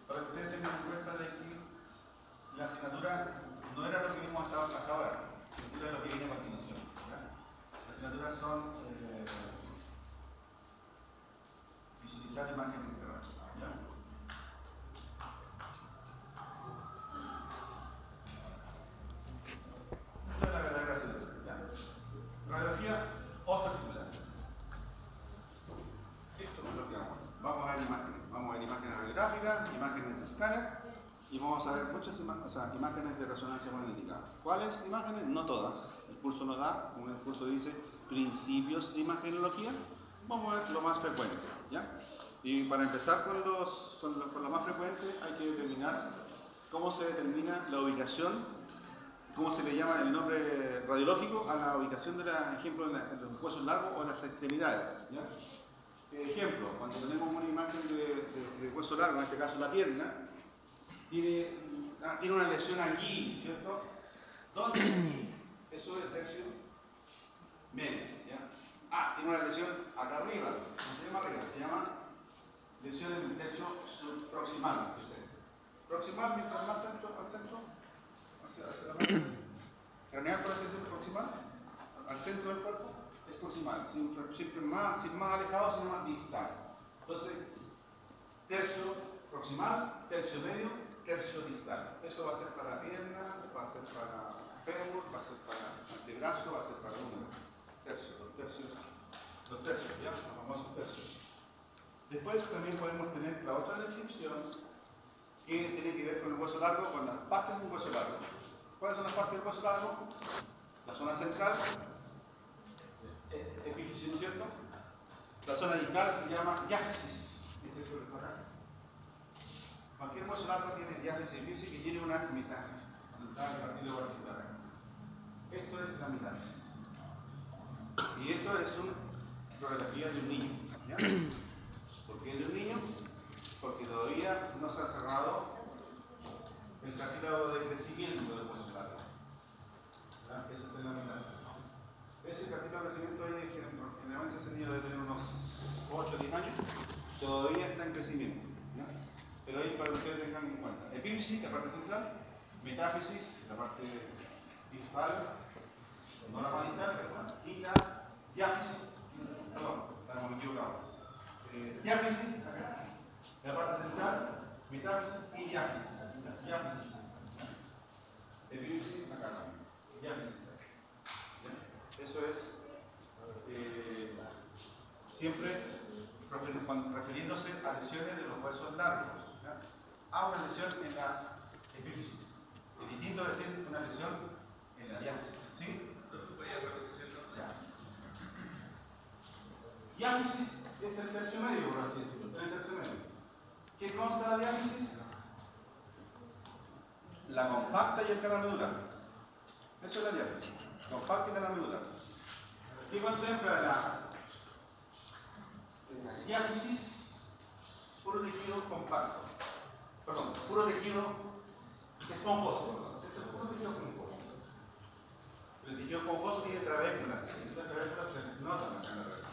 para que ustedes tengan en cuenta de que la asignatura no era lo que vimos hasta ahora, la asignatura es lo que viene a continuación. ¿Ya? Las asignaturas son visualizar imágenes integrales. ¿Ya? Esta es la verdadera asignatura. Radiología ortoarticular. Esto es lo que vamos a hacer. Vamos a ver imágenes. Vamos a ver imágenes radiográficas, imágenes de escáner y vamos a ver muchas imágenes de resonancia magnética. ¿Cuáles imágenes? No todas. El curso nos da, como el curso dice, principios de imagenología. Vamos a ver lo más frecuente. ¿Ya? Y para empezar con lo más frecuente hay que determinar cómo se determina la ubicación, cómo se le llama el nombre radiológico a la ubicación de ejemplo, en los huesos largos o en las extremidades. ¿Ya? Ejemplo, cuando tenemos una imagen de hueso largo, en este caso la pierna, tiene una lesión allí, ¿cierto? ¿Dónde? Eso es el tercio medio. ¿Ya? Tiene una lesión acá arriba, no se llama arriba, se llama lesión en el tercio subproximal. Proximal, mientras más al centro, hacia la parte craneal por el centro proximal, al centro del cuerpo, es proximal, siempre más alejado, sino más distal. Entonces, tercio proximal, tercio medio, tercio distal. Eso va a ser para pierna, va a ser para fémur, va a ser para antebrazo, va a ser para húmero. Los tercios, ¿ya? Los famosos tercios. Después también podemos tener la otra descripción que tiene que ver con el hueso largo, con las partes del hueso largo. ¿Cuáles son las partes del hueso largo? La zona central, epífisis, ¿no es cierto? La zona distal se llama diáfisis. Cualquier hueso largo tiene diáfisis y epífisis y tiene una metáfisis. Esto es la metáfisis. Y esto es una radiografía de un niño. ¿Ya? ¿Por qué de un niño? Porque todavía no se ha cerrado el cartílago de crecimiento del hueso largo. Esa es la metáfisis. Ese cartílago de crecimiento ahí, que generalmente ese niño debe tener unos 8 o 10 años, todavía está en crecimiento. ¿Ya? Pero ahí para que ustedes tengan en cuenta. Epífisis, la parte central, metáfisis, la parte distal, no la distal, y la diáfisis, perdón, estamos equivocados. Diáfisis, acá, la parte central, metáfisis y diáfisis. Diáfisis. Epífisis, acá también. Diáfisis. Eso es siempre refiriéndose a lesiones de los huesos largos. ¿Ya? Una lesión en la epífisis. Es distinto decir una lesión en la diáfisis. ¿Sí? Diáfisis es el tercio medio, por así decirlo. El tercio medio. ¿Qué consta la diáfisis? La compacta y el canal medular. Eso es la diáfisis. Compacta y canal medular. ¿Qué contempla la diáfisis? Puro tejido compacto. Perdón, puro tejido esponjoso. Este es puro tejido esponjoso. El tejido esponjoso tiene trabéculas. Las trabéculas se notan acá en la trabécula.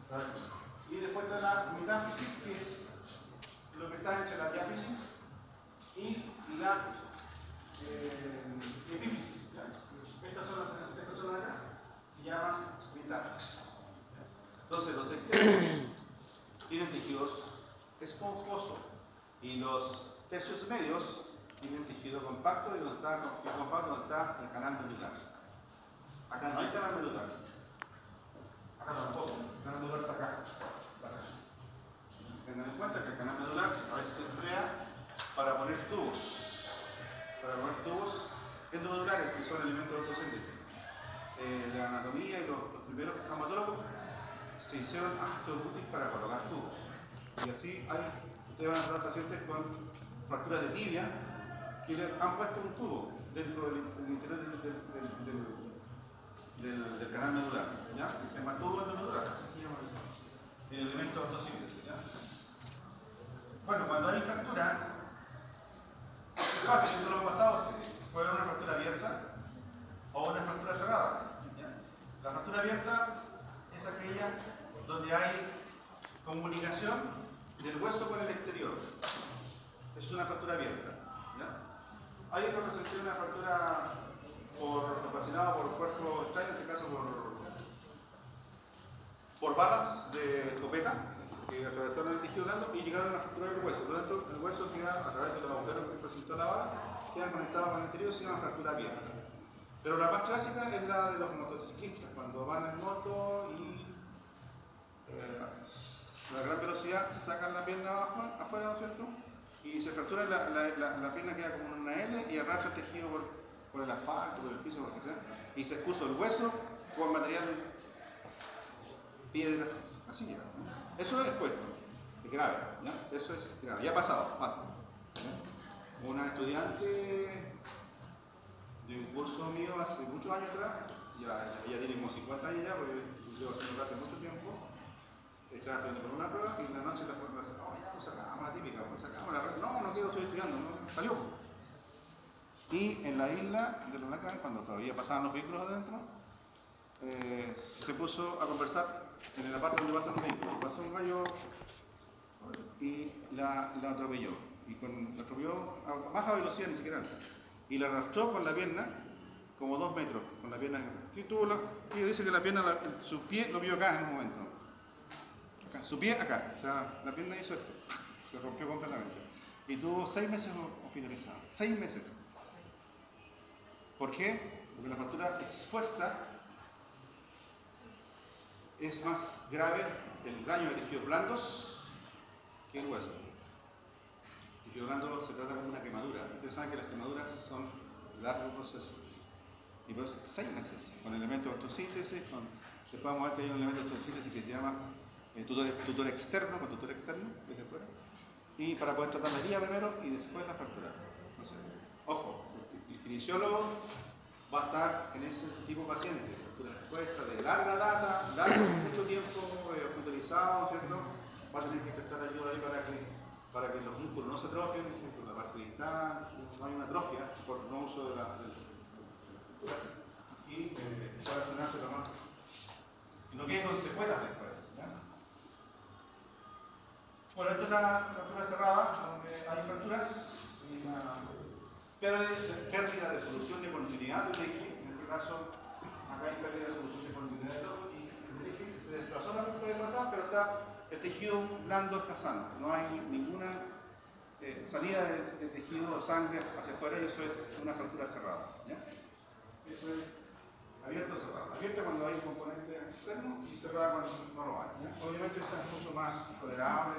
Trabéculas. Y después está la metáfisis, que es lo que está entre la diáfisis y la epífisis. ¿Ya? Estas son acá, se llaman metáfisis. Entonces, los extremos tienen tejidos esponjosos y los tercios medios tienen tejido compacto y donde está el canal medular. Acá no hay canal medular. Acá tampoco. El canal medular está acá. Tengan en cuenta que el canal medular a veces se emplea para poner tubos. Endomedulares, que son elementos de fotosíntesis. La anatomía y los primeros traumatólogos se hicieron astrobutis para colocar tubos. Y así ustedes van a encontrar pacientes con fracturas de tibia que le han puesto un tubo dentro del interior del canal medular, ¿ya? Que se llama tubo endomedular, así se llama eso. el elemento de fotosíntesis. ¿Ya? Bueno, cuando hay fractura, es fácil, esto lo han pasado ustedes. Puede haber una fractura abierta o una fractura cerrada. ¿Ya? La fractura abierta es aquella donde hay comunicación del hueso con el exterior. Es una fractura abierta. ¿Ya? Hay representé una fractura ocasionada por cuerpo extraño, en este caso por balas de escopeta que atravesaron el tejido blando y llegaron a la fractura del hueso. Por lo tanto, el hueso queda, a través de los agujeros que presentó la bala, quedan conectados con el interior y se llama fractura abierta. Pero la más clásica es la de los motociclistas, cuando van en moto y a gran velocidad sacan la pierna afuera, ¿no es cierto? Y se fractura la pierna, queda como una L y arrastra el tejido por el asfalto, por el piso, por lo que sea, y se expuso el hueso con material piedra, así queda. Eso es expuesto, es grave, ¿ya? Eso es grave, ya ha pasado, pasa. ¿Ya? Una estudiante de un curso mío hace muchos años atrás, ella tiene como 50 años ya, porque yo haciendo hace mucho tiempo, estaba estudiando por una prueba y en la noche la forma dice, oh, ya, pues sacamos la típica, pues sacamos la red. No quiero, estoy estudiando, no, salió. Y en la isla de los Lacran, cuando todavía pasaban los vehículos adentro, se puso a conversar en la parte donde pasan los vehículos. Pasó un gallo y la atropelló. Y la atropelló a baja velocidad, ni siquiera antes. Y la arrastró con la pierna como 2 metros, con la pierna. Y dice que la pierna, su pie lo vio acá en un momento. Acá, su pie acá, o sea, la pierna hizo esto, se rompió completamente. Y tuvo 6 meses hospitalizado. 6 meses. ¿Por qué? Porque la fractura expuesta es más grave el daño de tejidos blandos que el hueso. El tejido blando se trata como una quemadura. Ustedes saben que las quemaduras son largos procesos. Y por eso 6 meses, con elementos de fotosíntesis, después vamos a ver que hay un elemento de fotosíntesis que se llama tutor externo, con tutor externo, desde fuera, y para poder tratar la herida primero y después la fractura. Entonces, ojo, el kinesiólogo va a estar en ese tipo de pacientes, fractura expuesta de larga data, mucho tiempo hospitalizado, ¿cierto? Va a tener que prestar ayuda ahí para que los músculos no se atrofien, por ejemplo, la parte distal, no hay una atrofia por no uso de la y pueda sanarse lo más. Y no quede con secuelas después. ¿Ya? Bueno, esta es una fractura cerrada, donde hay fracturas y una pérdida de solución de continuidad del eje. En este caso, acá hay pérdida de solución de continuidad del eje, que se desplazó la ruta desplazada, pero el tejido blando está sano. No hay ninguna salida de tejido o sangre hacia afuera y eso es una fractura cerrada. ¿Ya? Eso es abierto o cerrado. Abierta cuando hay un componente externo y cerrada cuando no lo hay. ¿Ya? Obviamente esto es mucho más tolerable,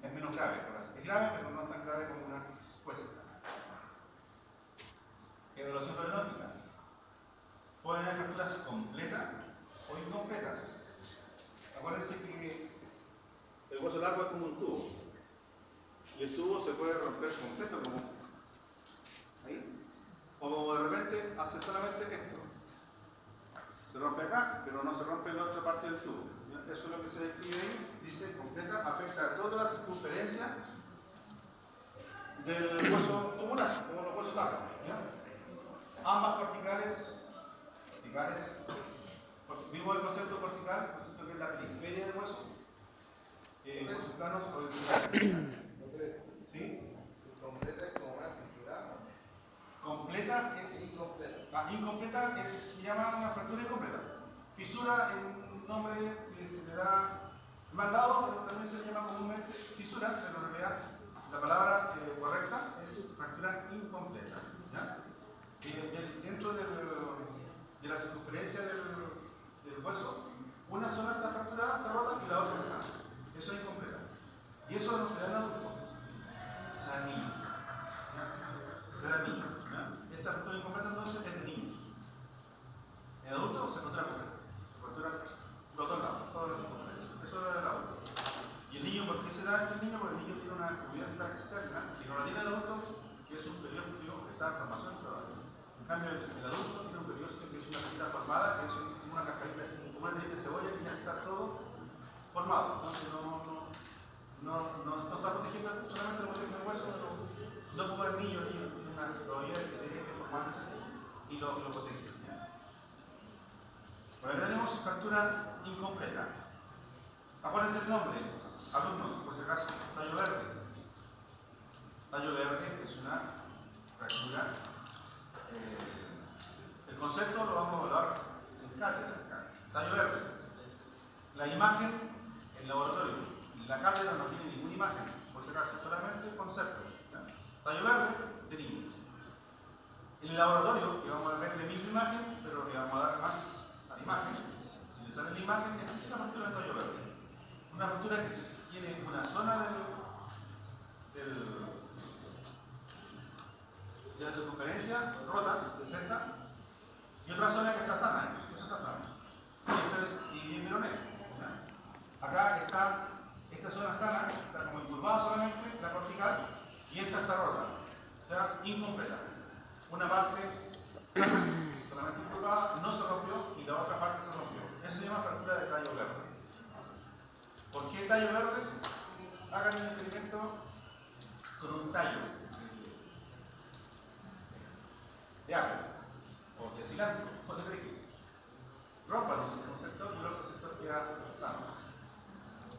es menos grave. Es grave, pero no tan grave como una expuesta. Evaluación radiológica. Pueden haber fracturas completas o incompletas. Acuérdense que el hueso largo es como un tubo. Y el tubo se puede romper completo, como ahí. O como de repente hace solamente esto. Se rompe acá, pero no se rompe en la otra parte del tubo. ¿Ya? Eso es lo que se describe ahí. Dice completa, afecta a toda la circunferencia del hueso tubular, como los huesos largos. ¿Ya? Ambas corticales, vimos el concepto cortical, el concepto que es la periferia del hueso, huesos planos o verticales. ¿Sí? Completa es como una fisura. Completa es incompleta. Incompleta se llama una fractura incompleta. Fisura es un nombre que se le da mandado, pero también se llama comúnmente fisura, pero en realidad la palabra correcta es fractura incompleta. ¿Ya? Dentro de la circunferencia del hueso, una zona está fracturada, está rota y la otra está sana. Eso es incompleta. Y eso no se da en adultos, se da en niños. Se da en niños. Esta fractura incompleta entonces es de niños. En adultos se fractura completa. Se fracturan los dos lados, todas las circunferencias. Eso es el adulto. ¿Y el niño por qué se da esto el niño? Porque el niño tiene una cubierta externa y no la tiene el adulto, que es un periósteo que está en formación todavía. En cambio, el adulto tiene un periósteo que es una fibra formada, que es como una cascarita, como una telita de cebolla, que ya está todo formado. lo protege. Por acá tenemos fractura incompleta. Acuérdense el nombre, alumnos, por si acaso, tallo verde. Tallo verde es una fractura. El concepto lo vamos a evaluar en cátedra. Tallo verde. La imagen, el laboratorio. La cátedra no tiene ninguna imagen, por si acaso, solamente conceptos. ¿Ya? Tallo verde de niño. En el laboratorio, que vamos a ver la misma imagen, pero le vamos a dar más a la imagen. Si le sale la imagen, esta es la fractura de tallo verde. Una fractura que tiene una zona de la circunferencia rota, de Z, y otra zona que está sana. Eso está sana. Y esto es bien peroné. Acá está esta zona sana, está como incurvada solamente, la cortical, y esta está rota, o sea, incompleta. Una parte sana, solamente incurvada, no se rompió, y la otra parte se rompió. Eso se llama fractura de tallo verde. ¿Por qué tallo verde? Hagan un experimento con un tallo de apio, o de cilantro, o de perejil. Rompan un sector y el otro sector queda sano.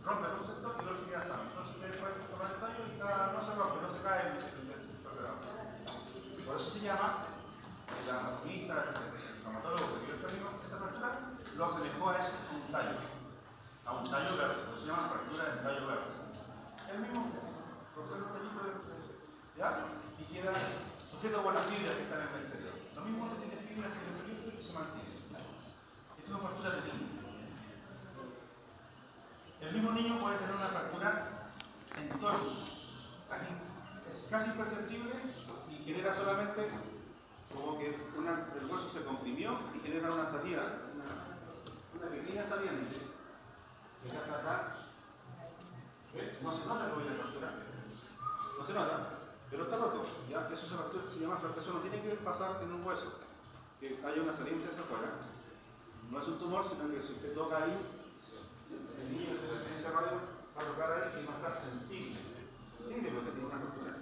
Rompen un sector y el otro queda sano. Entonces ustedes pueden tomar el tallo y no se rompe, no se cae el sector de agua. Por eso se llama, el anatomista, el traumatólogo que dio esta fractura, lo asemejó a eso, a un tallo verde. Por eso se llama fractura en tallo verde. El mismo proceso de tallito de apio y queda sujeto con las fibras que están en el exterior. Lo mismo que tiene fibras que es el exterior y se mantiene. Esto es una fractura de niño. El mismo niño puede tener una fractura en torus. Aquí es casi imperceptible y genera solamente como que el hueso se comprimió y genera una salida, una pequeña saliente que está acá. ¿Ves? No se nota que hubo una fractura, no se nota, pero está roto. ¿Ya? Eso se llama fractura, no tiene que pasar en un hueso, que haya una saliente hacia afuera. No es un tumor, sino que si usted toca ahí, el niño en este radio va a tocar ahí y va a estar sensible porque tiene una fractura.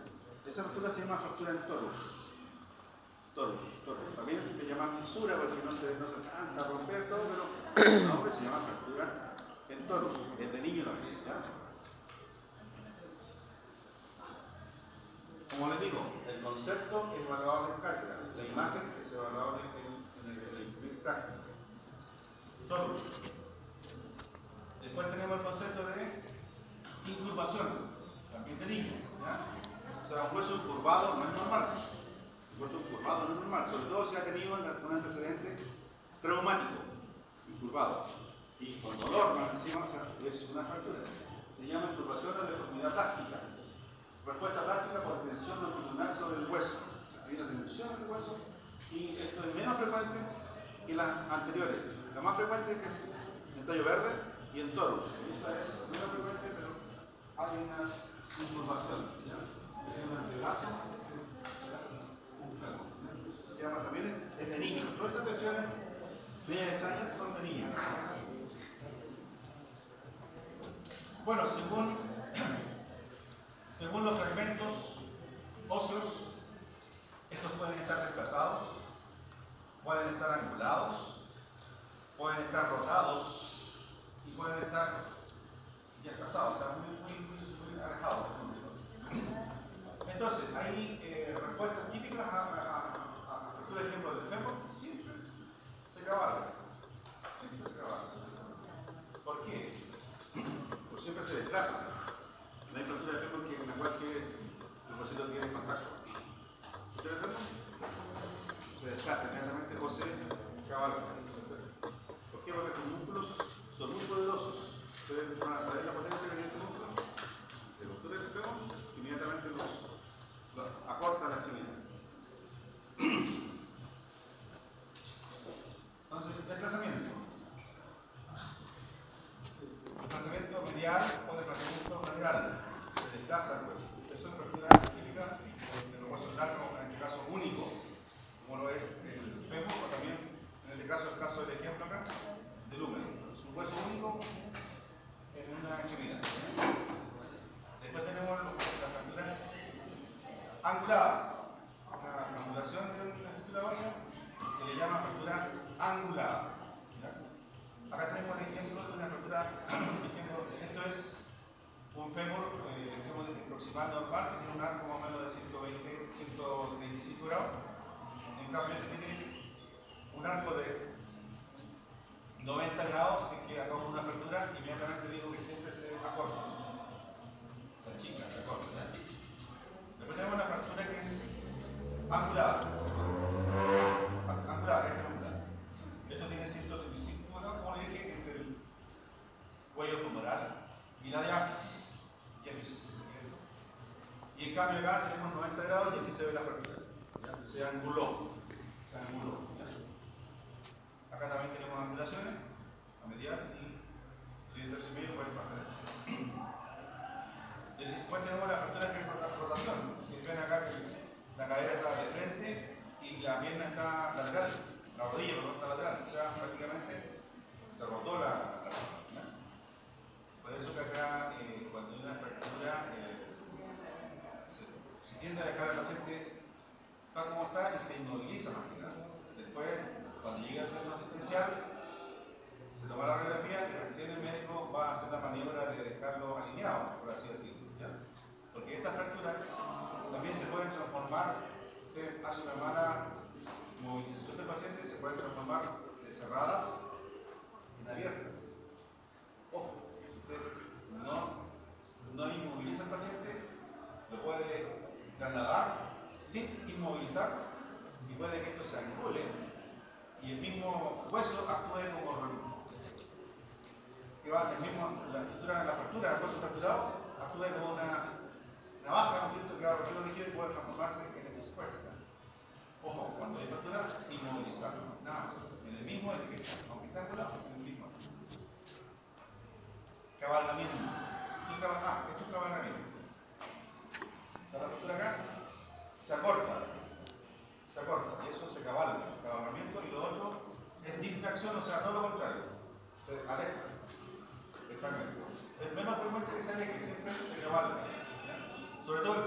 Esa fractura se llama fractura en torus. También se llama fisura porque no se alcanza a romper todo, pero el nombre se llama fractura en torus. Es de niño también, ¿ya? Como les digo, el concepto es evaluable en cátedra, la imagen es evaluable en el primer práctico. Torus. Después tenemos el concepto de incurvación, también de niño. ¿Ya? O sea, un hueso incurvado no es normal. Un hueso incurvado no es normal, sobre todo si ha tenido un antecedente traumático, incurvado. Y con dolor más encima, o sea, es una fractura. Se llama incurvación o deformidad plástica. Respuesta plástica por tensión longitudinal sobre el hueso. O sea, hay una tensión en el hueso y esto es menos frecuente que las anteriores. La más frecuente es en tallo verde y en torus. Esta es menos frecuente, pero hay una incurvación. Se llama antebrazo, un fermo. Se llama también, es de niño. Todas esas lesiones medias extrañas son de niños. Bueno, según los fragmentos óseos, estos pueden estar desplazados, pueden estar angulados, pueden estar rotados y pueden estar desplazados, o sea, muy alejados. Entonces, hay respuestas típicas a fracturas, ejemplo del fémur, que siempre se cabalgan. ¿Por qué? Pues siempre se desplazan. No hay fractura de fémur en la cual el huesito quede en contacto. ¿Fractura de fémur? Se desplaza inmediatamente o se cabalgan. ¿Por qué? Porque los músculos son muy poderosos. Ustedes van a saber la potencia que tiene este músculo. Se fractura el fémur, inmediatamente los acorta la extremidad. Entonces, desplazamiento. Desplazamiento medial o desplazamiento lateral. Se desplaza el hueso. Eso es fractura típica de los huesos largos, en este caso único, como lo es el fémur, o también, en este caso, el caso del ejemplo acá, del húmero. Es un hueso único en una extremidad. Después tenemos las fracturas anguladas. cambio este tiene un arco de 90 grados, en que acabo una fractura, inmediatamente digo que siempre se acorta. Se achica, se acorta. ¿Ya? Después tenemos una fractura que es angulada. Angulada, esta es angular. Esto tiene 135 grados, como le dije, entre el cuello femoral y la diáfisis. Y en cambio acá tenemos 90 grados y aquí se ve la fractura. ¿Ya? Se anguló. Se anguló. ¿Ya? Acá también tenemos angulaciones, a medial y 3 tercios y medio pueden pasar eso. Después tenemos la fractura que es rotación. Si ven acá que la cadera está de frente y la pierna está lateral, la rodilla está lateral, o sea, prácticamente se rotó la pierna. Por eso que acá, cuando hay una fractura, se tiende a dejar al paciente tal como está y se inmoviliza más que nada. Después, cuando llega al centro asistencial, se toma la radiografía y recién el médico va a hacer la maniobra de dejarlo alineado, por así decirlo. ¿Ya? Porque estas fracturas también se pueden transformar, usted hace una mala movilización del paciente, se pueden transformar de cerradas en abiertas. Ojo, si usted no inmoviliza al paciente, lo puede trasladar sin inmovilizar y puede que esto se angule y el mismo hueso actúe como que va el mismo, la fractura del hueso fracturado actúe como una navaja, ¿no es cierto?, que va a tejido y puede transformarse en expuesta. Ojo, cuando hay fractura, inmovilizarlo. Nada, en el mismo eje, aunque está angulado, en el mismo. Cabalgamiento. Esto es cabalgamiento. Está la fractura acá, se acorta, y eso se cabalga, cabalgamiento, y lo otro es distracción, o sea, todo lo contrario, se aleja el fragmento. Es menos frecuente que se aleje, siempre se cabalga, ¿ya? Sobre todo el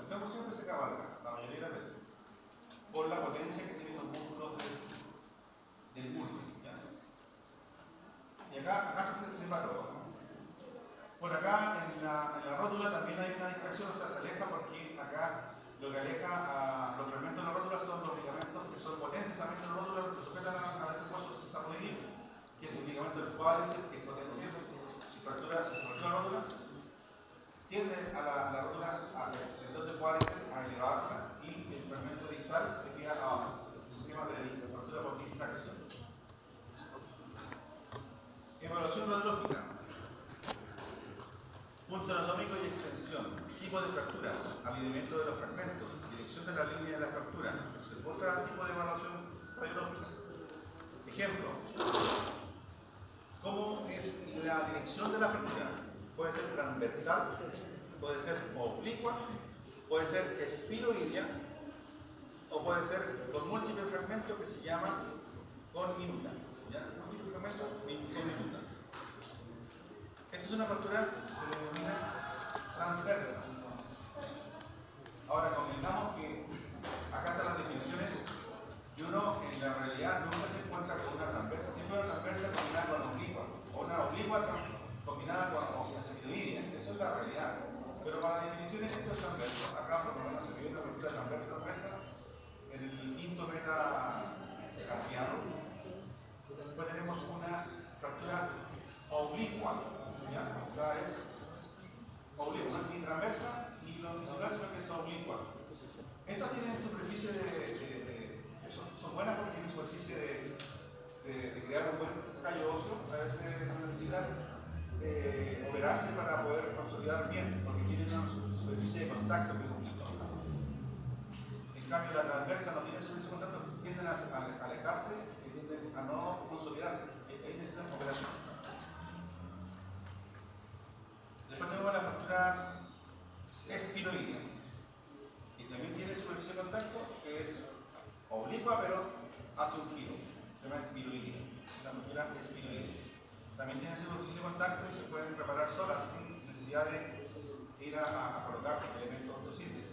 fémur siempre se cabalga, la mayoría de las veces, por la potencia que tienen los músculos del muslo, ¿ya? Y acá se separó, ¿no? Por acá en la rótula también hay una distracción, o sea, se aleja porque acá lo que aleja a los fragmentos de la rótula son los ligamentos que son potentes también de la rótula, que sujetan a este hueso sesamoideo, que es el ligamento del cuádriceps, que es potente. Si se fractura la rótula, tiende a la rótula, el tendón del cuádriceps, a elevarla y el fragmento distal se queda abajo. Es un tema de fractura por distracción. Evaluación radiológica. Punto anatómico y extensión. Tipo de fracturas. Alineamiento de los fragmentos. Dirección de la línea de la fractura. Otro tipo de evaluación radiológica. Ejemplo. ¿Cómo es la dirección de la fractura? Puede ser transversal, puede ser oblicua, puede ser espiroidea o puede ser con múltiples fragmentos que se llama conminuta. ¿Ya? Múltiples fragmentos conminuta. Esta es una fractura que se denomina transversa. Ahora convengamos que acá están las definiciones y uno en la realidad nunca se encuentra con una transversa, siempre una transversa combinada con oblicua, o una oblicua combinada con espiroidea. Eso es la realidad. Pero para definiciones esto es transverso. Acá por lo menos se vive una fractura transversa en el quinto metacarpiano. Después tenemos una fractura oblicua. ¿Ya? O sea, es oblicua, no es ni transversa ni longitudinal, sino que es oblicua. Estas tienen superficie son buenas porque tienen superficie de crear un buen callo óseo. A veces no necesitan operarse para poder consolidar bien, porque tienen una superficie de contacto que es un pistón. En cambio, la transversa no tiene superficie de contacto, tienden a alejarse y tienden a no consolidarse. Ahí necesitan operación. Después tenemos las fracturas espiroideas, y también tiene superficie de contacto que es oblicua, pero hace un giro. Se llama espiroidea. La fractura espiroidea. También tiene superficie de contacto y se pueden preparar solas sin necesidad de ir a colocar elementos ortosíntesis.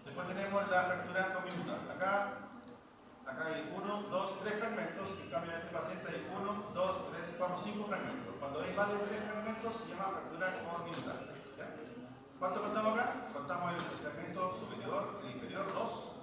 Después tenemos la fractura conminuta. Acá hay 1, 2, 3 fragmentos. En cambio, en este paciente hay 1, 2, 3, 4, 5 fragmentos. Cuando hay más de 3 fragmentos se llama fractura conminuta. ¿Cuánto contamos acá? Contamos el fragmento superior, el inferior, 2,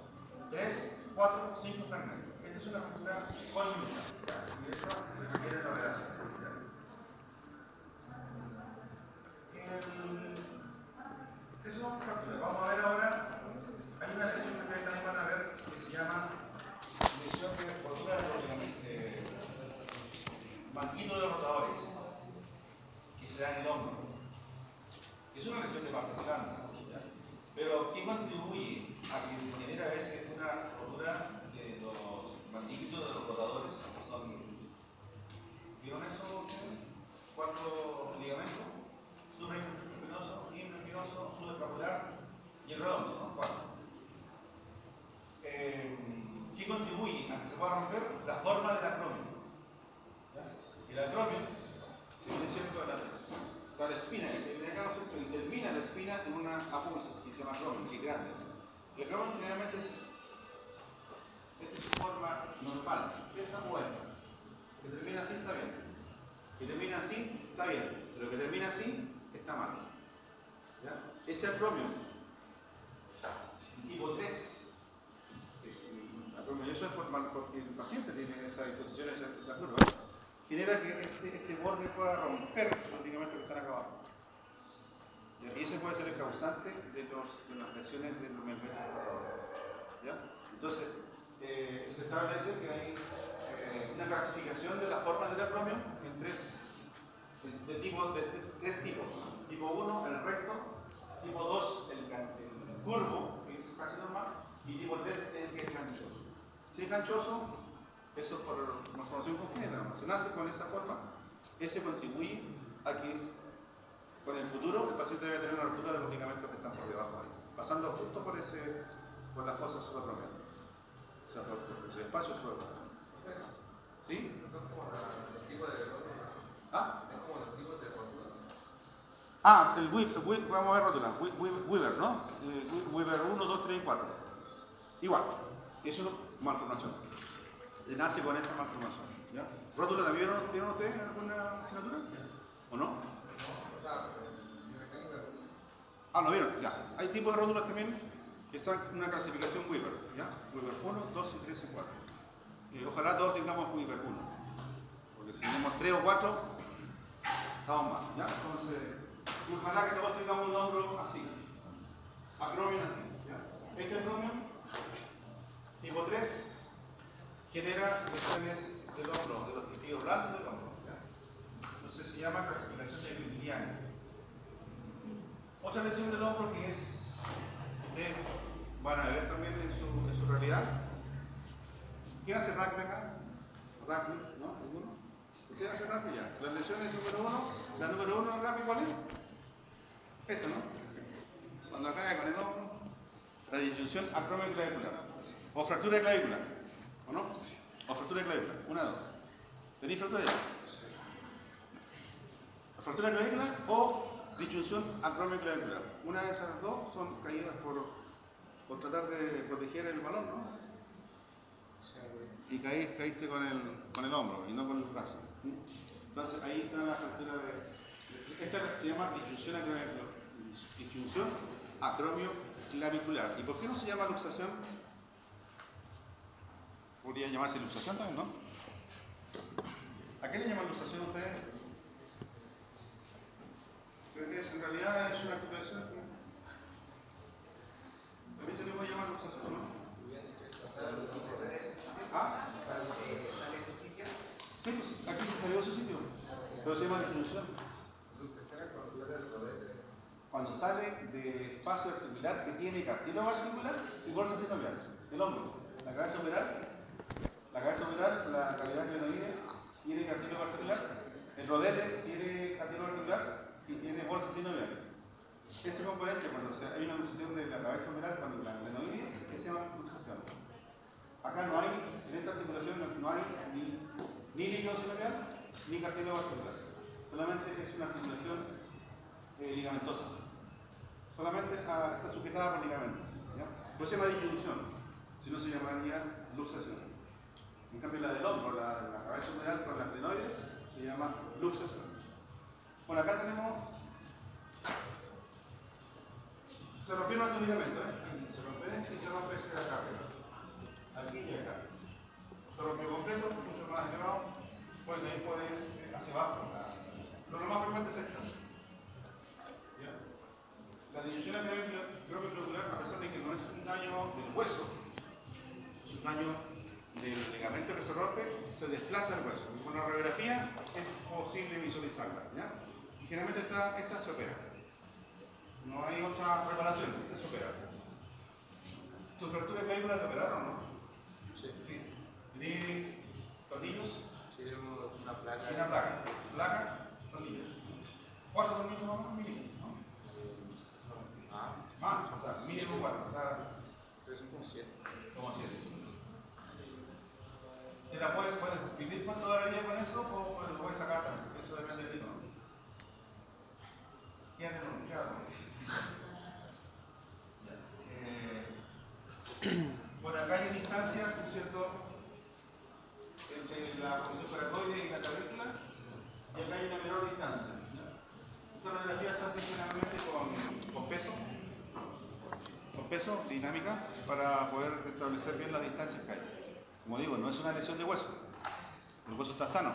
a romper la forma del acrómio. El acrómio, que viene siendo la espina, que viene acá, ¿no es cierto? Y termina la espina en una apulsis que se llama acrómio, que es grande. El acrómio generalmente es su forma normal, esa muerta. Que termina así está bien. Que termina así está bien. Pero que termina así está mal. ¿Ya? Ese acrómio, tipo 3. Eso es porque el paciente tiene esa disposición, esa curva, genera que este borde pueda romper los ligamentos que están acá abajo. Y ese puede ser el causante de las lesiones del membrana rotador. ¿Ya? Entonces, se establece que hay una clasificación de las formas del acrómio en tres tipos. Tipo 1, el recto. Tipo 2, el curvo, que es casi normal. Y tipo 3, el que es ganchoso. Si es ganchoso, eso por malformación congénita, ¿no? Se nace con esa forma, ese contribuye a que con el futuro el paciente debe tener una rotura de los ligamentos que están por debajo ahí, pasando justo por la fosa subacromial, o sea, por el espacio subacromial. ¿Sí? Son como los tipos de rótulas. ¿Ah? Es como los tipos de rótulas. El Weaver, vamos a ver rótulas, Weaver, ¿no? Weaver 1, 2, 3 y 4. Igual, eso es malformación. Nace con esa malformación. ¿Ya? ¿Rótula también vieron ustedes en alguna asignatura? ¿O no? ¿Lo vieron? Ya. Hay tipos de rótulas también que son una clasificación Weaver. ¿Ya? Weaver 1, 2, 3 y 4. Ojalá todos tengamos Weaver 1. Porque si tenemos 3 o 4, estamos mal. ¿Ya? Entonces, y ojalá que todos tengamos un hombro así. Acrómio así. ¿Ya? Este acrómio, tipo 3, genera lesiones del hombro, de los testículos blandos del hombro. ¿Ya? Entonces se llama clasificación de Grindiniana. Otra lesión del hombro que es, ustedes van a ver también en su realidad. ¿Quién hace rugby acá? Rugby, ¿no? ¿Alguno? ¿Ustedes hacen rugby ya? Las lesiones número 1, la número 1 del rugby, ¿cuál es? Esta, ¿no? Cuando cae con el hombro, la disyunción acromioclavicular o fractura de clavícula, ¿o no? O fractura de clavícula, una de dos. ¿Tenéis fractura ya? Fractura de clavícula o disyunción acromioclavicular. Una de esas dos son caídas por tratar de proteger el balón, ¿no? Y caíste con el hombro y no con el brazo. ¿Sí? Entonces ahí está la fractura esta se llama disyunción acromioclavicular. ¿Y por qué no se llama luxación? Podría llamarse luxación también, ¿no? ¿A qué le llaman luxación ustedes? En realidad es una articulación que también se le puede llamar luxación, ¿no? ¿Ah? Sí, pues aquí se salió de su sitio, pero se llama disyunción. Cuando sale del espacio articular que tiene cartílago articular y bolsa sinovial, el hombro, la cabeza operal, la cavidad glenoidea tiene cartílago articular, el rodete tiene cartílago articular y tiene bolsa sinovial. Ese componente, cuando hay una luxación de la cabeza operal con la glenoidea, que se llama luxación. Acá no hay, en esta articulación no hay ni líquido sinovial ni cartílago articular. Solamente es una articulación ligamentosa. Solamente está sujetada por ligamentos. ¿Ya? No se llama disyunción, sino se llamaría luxación. En cambio, la del hombro, la cabeza operal con las glenoides, se llama luxación. Bueno, acá tenemos. Se rompió nuestro ligamento, ¿eh? Se rompe este y se rompe este de acá. Aquí y acá. Se rompió completo, mucho más elevado. Pues de ahí puedes hacia abajo. Lo más frecuente es esta. ¿Ya? La disyunción acromioclavicular, a pesar de que no es un daño del hueso, es un daño del ligamento que se rompe, se desplaza el hueso. Y con la radiografía es posible visualizarla. ¿Ya? Y generalmente esta se opera. No hay otra reparación, esta se opera. ¿Tu fractura de clavícula te operaron o no? Sí. ¿Tienes tornillos? Sí, una placa. Una placa. Placa, tornillos. ¿Cuántos tornillos más mínimo? ¿No? Más, o sea, mínimo 4. O sea, 3,7. como 7. Si te dispuesto toda la vida con eso, pues lo voy a sacar también, porque eso depende de ti, ¿no? Quédate no. Bueno, acá hay distancias, ¿no es cierto?, entre la posición paracoide y la clavícula, y acá hay una menor distancia. Esta radiografía se hace generalmente con peso, dinámica, para poder establecer bien las distancias que hay. Como digo, no es una lesión de hueso, el hueso está sano.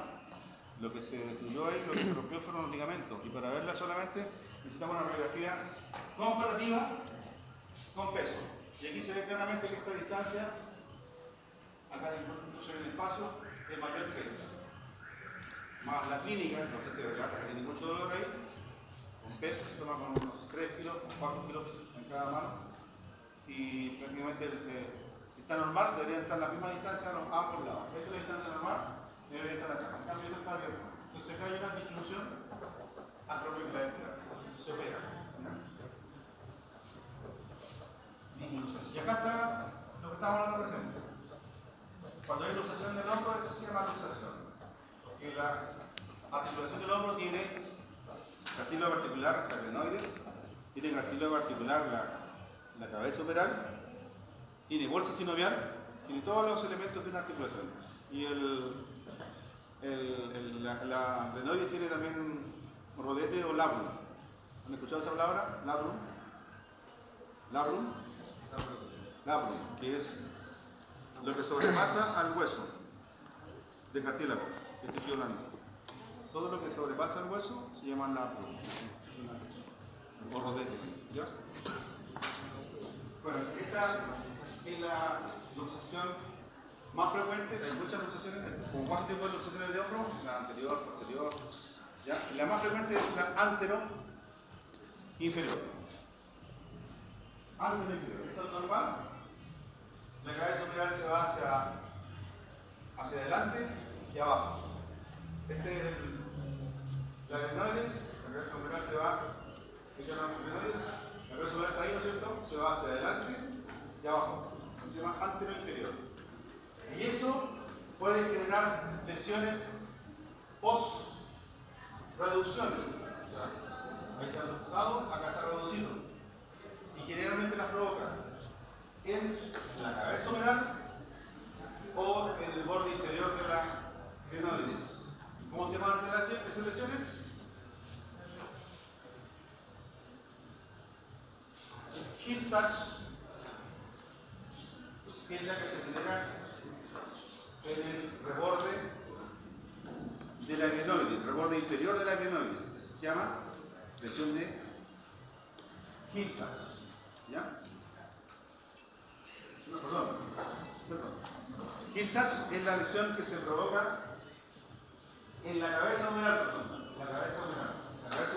Lo que se destruyó ahí, lo que se rompió fueron los ligamentos, y para verla solamente necesitamos una radiografía comparativa con peso. Y aquí se ve claramente que esta distancia, acá en el espacio, es mayor que esta. Más la clínica, el paciente relata que tiene mucho dolor ahí, con peso, se toma con unos 3 kilos, 4 kilos en cada mano, y prácticamente, si está normal, deberían estar a la misma distancia a ambos lados. Esta es la distancia normal, debería estar acá. En cambio, esta está abierta. Entonces acá hay una distribución acromioclavicular. Se opera. Y acá está lo que estábamos hablando recién. Cuando hay luxación del hombro, eso se llama luxación. Porque la articulación del hombro tiene cartílago articular, la glenoides, tiene cartílago articular la cabeza humeral, tiene bolsa sinovial, tiene todos los elementos de una articulación. Y la glenoides tiene también un rodete o labrum. ¿Han escuchado esa palabra? Labrum. Labrum, que es lo que sobrepasa al hueso de cartílago, que te estoy hablando. Todo lo que sobrepasa el hueso se llama labrum o rodete. ¿Ya? Bueno, esta es la luxación más frecuente. Hay muchas luxaciones, como cuántos tipos de luxaciones de hombro, la anterior, posterior. ¿Ya? La más frecuente es la antero-inferior. Antero-inferior. Esto es normal. La cabeza humeral se va hacia adelante y abajo. Este es la glenoides, la cabeza humeral se va, la cabeza humeral está ahí, ¿no es cierto? Se va hacia adelante y abajo. Se llama antero-inferior. Y eso puede generar lesiones post-reducciones. O sea, ahí está luxado, acá está reducido. Y generalmente las provoca en la cabeza humeral o en el borde inferior de la glenoides. ¿Cómo se llaman esas lesiones? Hill-Sachs, que es la que se genera en el reborde de la glenoides, el reborde inferior de la glenoides. Se llama lesión de Hill-Sachs. ¿Ya? Perdón. Hill-Sachs es la lesión que se provoca en la cabeza humeral, La cabeza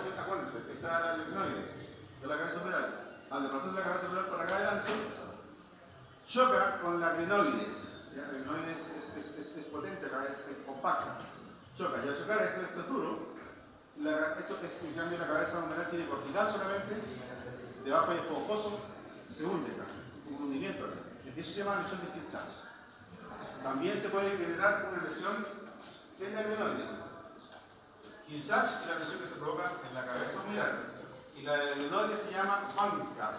humeral, acuérdense, está la glenoides de la cabeza humeral. Al desplazarse la cabeza humeral por acá adelante, choca con la glenoides. ¿Ya? La glenoides es potente, es compacta. Choca, y al chocar esto es duro. En cambio la cabeza humeral tiene cortical solamente, debajo es esponjoso, se hunde acá, un hundimiento acá. Eso se llama lesión de Hill-Sachs. También se puede generar una lesión en la glenoides. Hill-Sachs es la lesión que se provoca en la cabeza humeral. Y la de la glenoides se llama Bankart.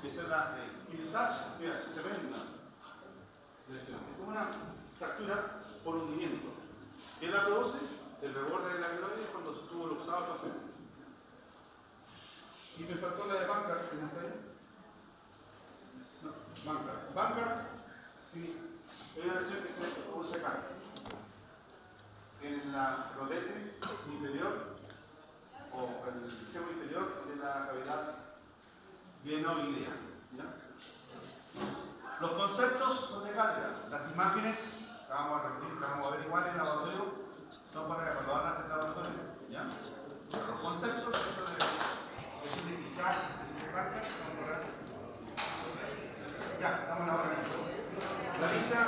Esa es la Hill-Sachs, mira, tremenda lesión. Es como una fractura por hundimiento. ¿Quién la produce? El reborde de la glenoides cuando se estuvo luxado el paciente. Y me faltó la de Bankart, que no está ahí. No, Bankart, sí, es una lesión que se produce acá, en la rodete inferior o el extremo inferior de la cavidad glenoidea. ¿Ya? Los conceptos son de cátedra. Las imágenes, las vamos a repetir, las vamos a ver igual en el laboratorio, son para cuando van a hacer laboratorio. ¿Ya? Los conceptos, esto de quizás, de Bankart, vamos a ver. Ya, estamos en la hora. La lista